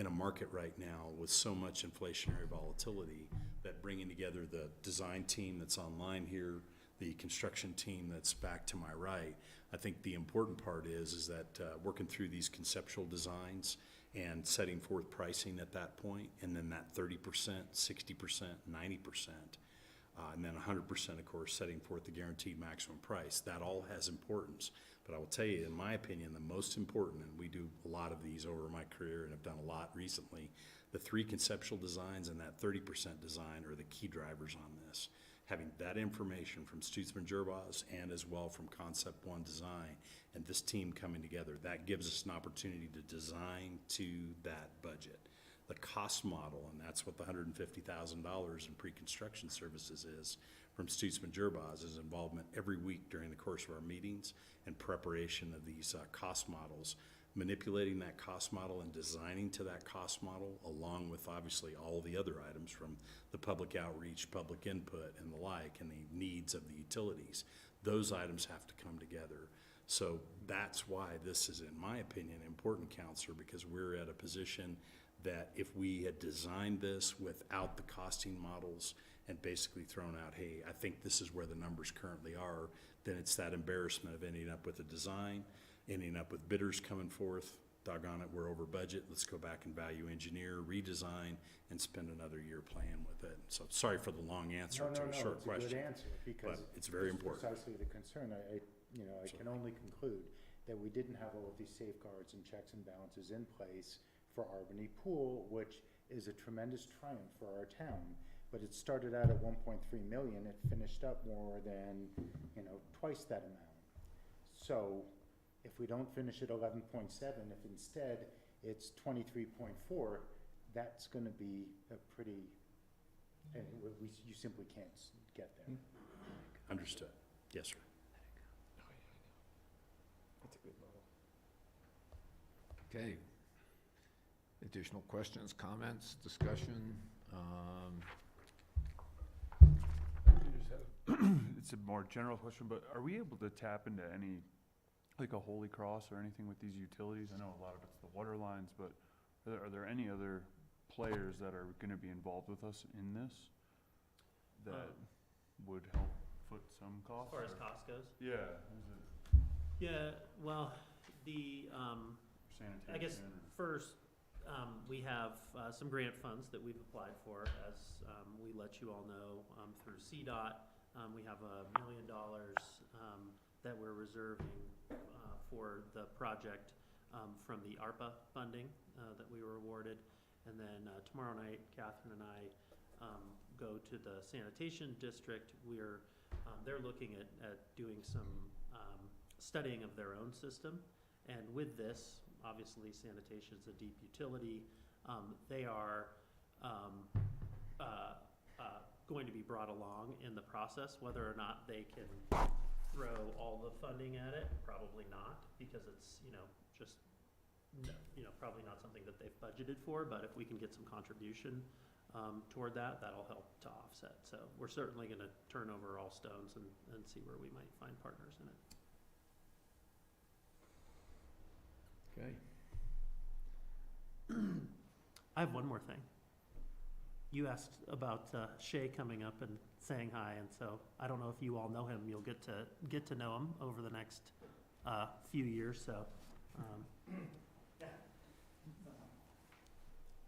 a market right now with so much inflationary volatility that bringing together the design team that's online here, the construction team that's back to my right, I think the important part is that working through these conceptual designs and setting forth pricing at that point, and then that 30%, 60%, 90%, and then 100%, of course, setting forth the guaranteed maximum price. That all has importance. But I will tell you, in my opinion, the most important, and we do a lot of these over my career and have done a lot recently, the 3 conceptual designs and that 30% design are the key drivers on this. Having that information from Stutzman Gerbaz and as well from Concept One Design and this team coming together, that gives us an opportunity to design to that budget. The cost model, and that's what the $150,000 in pre-construction services is from Stutzman Gerbaz's involvement every week during the course of our meetings and preparation of these cost models, manipulating that cost model and designing to that cost model, along with obviously all the other items from the public outreach, public input, and the like, and the needs of the utilities. Those items have to come together. So that's why this is, in my opinion, important, Counselor, because we're at a position that if we had designed this without the costing models and basically thrown out, hey, I think this is where the numbers currently are, then it's that embarrassment of ending up with a design, ending up with bidders coming forth, doggone it, we're over budget, let's go back and value engineer, redesign, and spend another year playing with it. So sorry for the long answer to a short question. It's a good answer, because it's very important. Precisely the concern. I can only conclude that we didn't have all of these safeguards and checks and balances in place for Albany Pool, which is a tremendous triumph for our town. But it started out at 1.3 million, it finished up more than, twice that amount. So if we don't finish at 11.7, if instead it's 23.4, that's gonna be a pretty, and you simply can't get there. Understood. Yes, sir. That's a good level. Okay. Additional questions, comments, discussion? It's a more general question, but are we able to tap into any, like a Holy Cross or anything with these utilities? I know a lot of it's the water lines, but are there any other players that are gonna be involved with us in this that would help foot some costs? As far as cost goes? Yeah. Yeah, well, I guess first, we have some grant funds that we've applied for, as we let you all know, through CDOT. We have $1 million that we're reserving for the project from the ARPA funding that we were awarded. And then tomorrow night, Catherine and I go to the sanitation district. They're looking at doing some studying of their own system. And with this, obviously sanitation's a deep utility. They are going to be brought along in the process. Whether or not they can throw all the funding at it, probably not, because it's, probably not something that they've budgeted for, but if we can get some contribution toward that, that'll help to offset. So we're certainly gonna turn over all stones and see where we might find partners in it. Okay. I have one more thing. You asked about Shay coming up and saying hi, and so I don't know if you all know him. You'll get to know him over the next few years. So,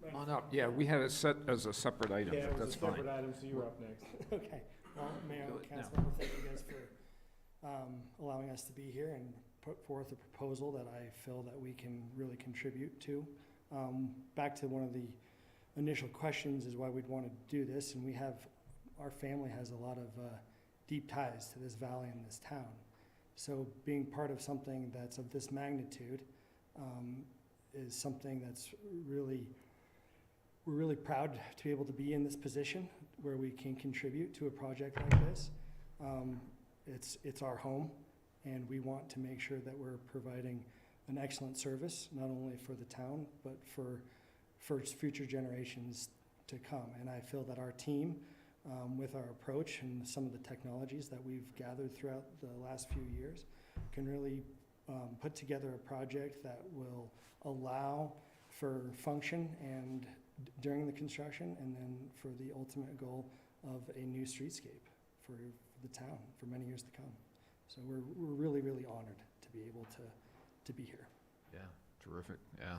Come on up. Yeah, we had it set as a separate item, Yeah, but it was that's a fine. separate item, so you were up next. Okay, well, Mayor Do and it now. Council, thank you guys for allowing us to be here and put forth a proposal that I feel that we can really contribute to. Back to one of the initial questions is why we'd want to do this, and our family has a lot of deep ties to this valley and this town. So being part of something that's of this magnitude is something that's we're really proud to be able to be in this position where we can contribute to a project like this. It's our home, and we want to make sure that we're providing an excellent service, not only for the town, but for future generations to come. And I feel that our team, with our approach and some of the technologies that we've gathered throughout the last few years, can really put together a project that will allow for function and during the construction, and then for the ultimate goal of a new streetscape for the town for many years to come. So we're really, really honored to be able to be here. Yeah, terrific, yeah.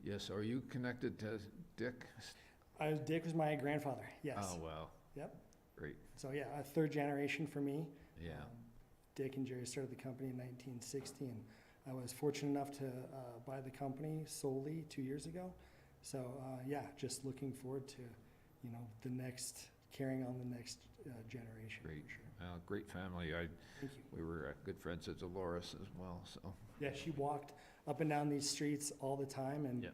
Yes, are you connected to Dick? Dick was my grandfather, yes. Oh, wow. Yep. Great, So yeah, a third generation for me. yeah. Dick and Jerry started the company in 1960, and I was fortunate enough to buy the company solely 2 years ago. So yeah, just looking forward to, carrying on the next generation. Great. For sure. Great family. Thank you. We were good friends at Dolores as well, so. Yeah, she walked up and down these streets all the time, and Yeah.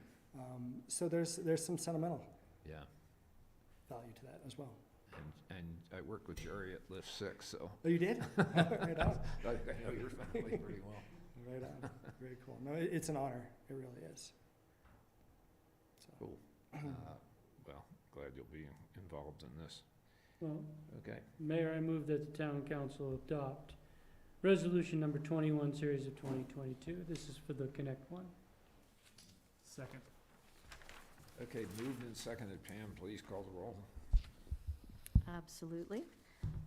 So there's some sentimental Yeah, value to that as well. and I worked with Jerry at Lift 6, so. Oh, you did? Right on. I know your family pretty well. Right on. Very cool. No, it's an honor. It really is. So. Cool. Well, glad you'll be involved in this. Well, Okay. Mayor, I move that the town council adopt resolution number 21, series of 2022. This is for the Connect One. Second. Okay, moved and seconded. Pam, please call the roll. Absolutely.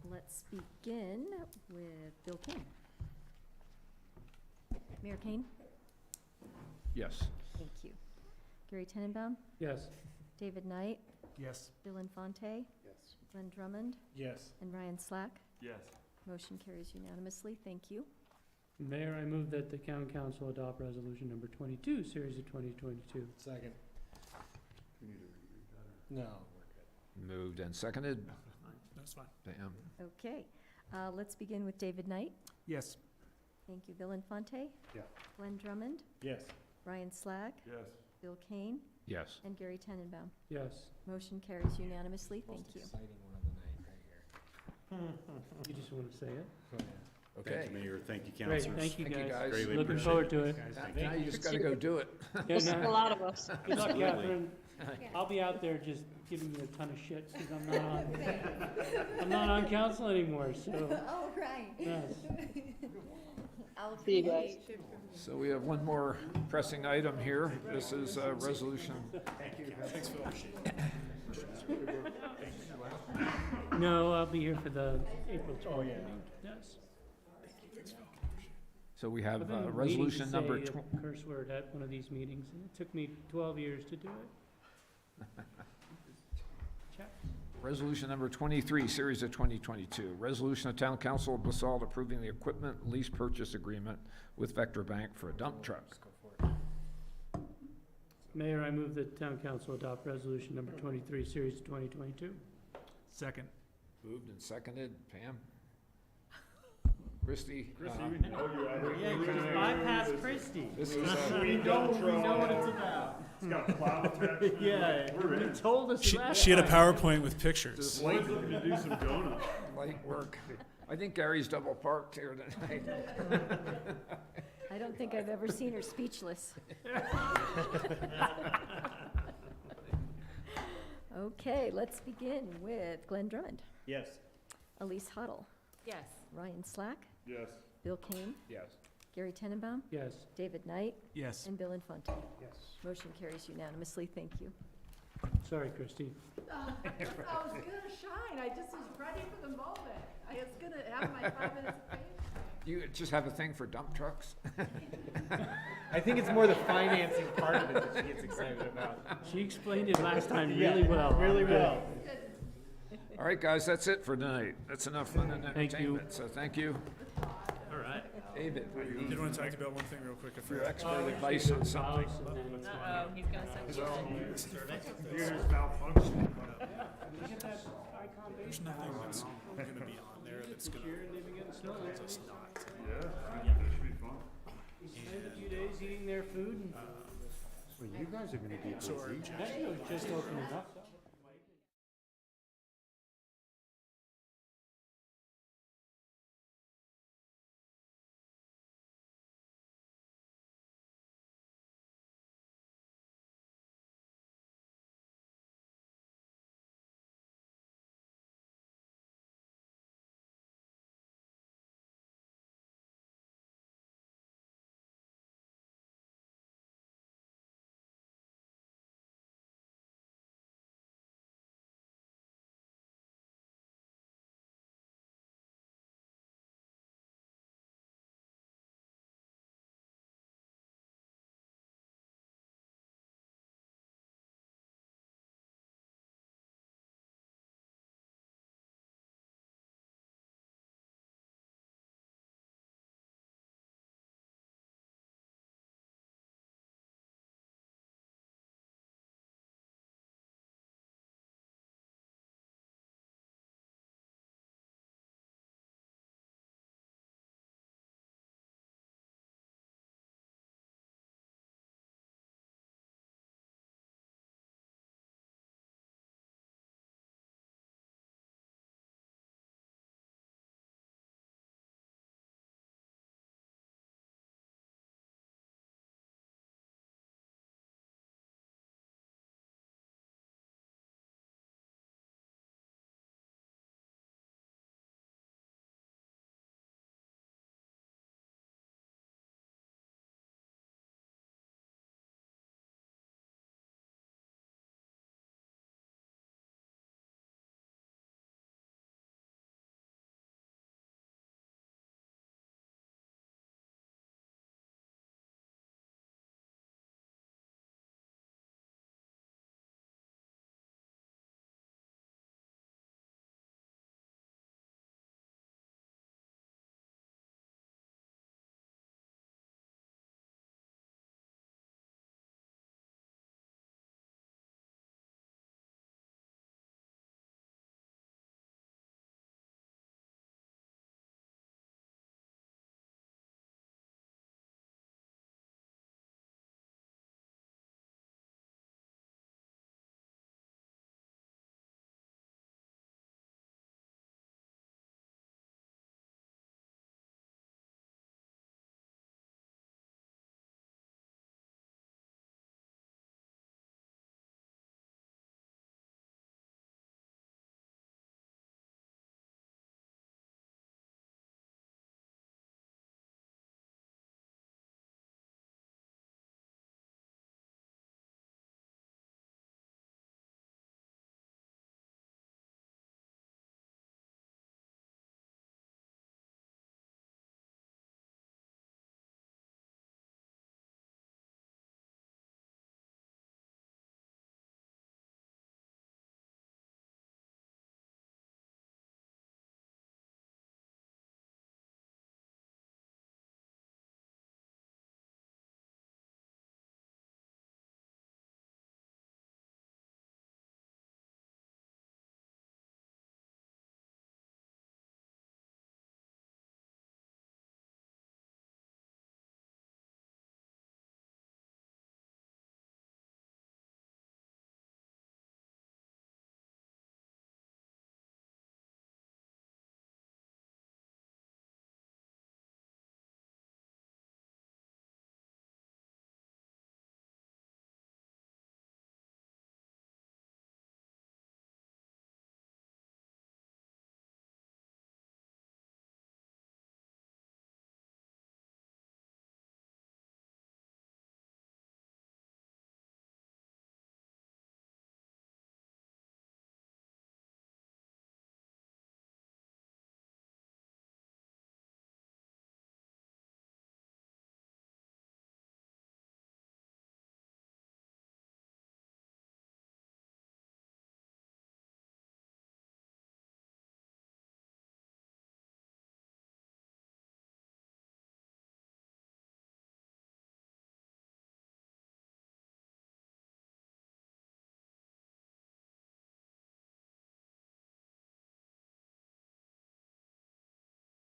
Let's begin with Bill Kane. Mayor Kane? Yes. Thank you. Gary Tenenbaum? Yes. David Knight? Yes. Bill Infante? Yes. Glenn Drummond? Yes. And Ryan Slack? Yes. Motion carries unanimously. Thank you. Mayor, I move that the town council adopt resolution number 22, series of 2022. Second. We need to read that, No. Moved and seconded. That's fine. Pam? Okay. Let's begin with David Knight. Yes. Thank you. Bill Infante? Yeah. Glenn Drummond? Yes. Ryan Slack? Yes. Bill Kane? Yes. And Gary Tenenbaum. Yes. Motion carries unanimously. Thank you. Most exciting one of the night, right here. You just want to say it? Okay. Thank you, Mayor. Thank you, Great, councilors. thank you Thank you, guys. guys. Greatly Looking appreciate forward it. to it. Now you just gotta go do it. Yeah, A lot of us. Good luck, Absolutely. Catherine. I'll be out there just giving you a ton of shit because I'm not on council anymore, so, Oh, right. yes. I'll See you guys. So we have one more pressing item here. This is a resolution. Thanks, Phil. No, I'll be here for the April 12th meeting, yes. So we have I've been waiting to resolution number say a curse word at one of these meetings, and it took me 12 years to do it. Check. Resolution number 23, series of 2022. Resolution of Town Council of Basalt approving the equipment lease purchase agreement with Vector Bank for a dump truck. Mayor, I move that town council adopt resolution number 23, series 2022. Second. Moved and seconded. Pam? Christie? Bypass Christie. This is, We know what it's about. It's got a plow attachment. Yeah, you told us last She had a time. PowerPoint with pictures. Boyd's looking to do some donuts. light work. I think Gary's double parked here tonight. I don't think I've ever seen her speechless. Okay, let's begin with Glenn Drummond, Yes. Elise Huddle, Yes. Ryan Slack, Yes. Bill Kane, Yes. Gary Tenenbaum, Yes. David Knight, Yes. and Bill Infante. Yes. Motion carries unanimously. Thank you. Sorry, Christine. I was gonna shine, I just was ready for the moment. I was gonna have my 5 minutes of fame. You just have a thing for dump trucks? I think it's more the financing part of it that she gets excited about. She explained it last time really well. Really Good. well. All right, guys, that's it for tonight. That's enough fun and Thank you. entertainment, so thank you. All right. David, I did want to talk about one thing real quick. I your forgot. expert advice on something. Uh-oh, he's gonna send you a survey. Computer's malfunctioning. There's nothing that's gonna be on there that's gonna cause us not to. Yeah, that should be fun. Spend a few days eating their food and Well, you guys are gonna be So our just open it up.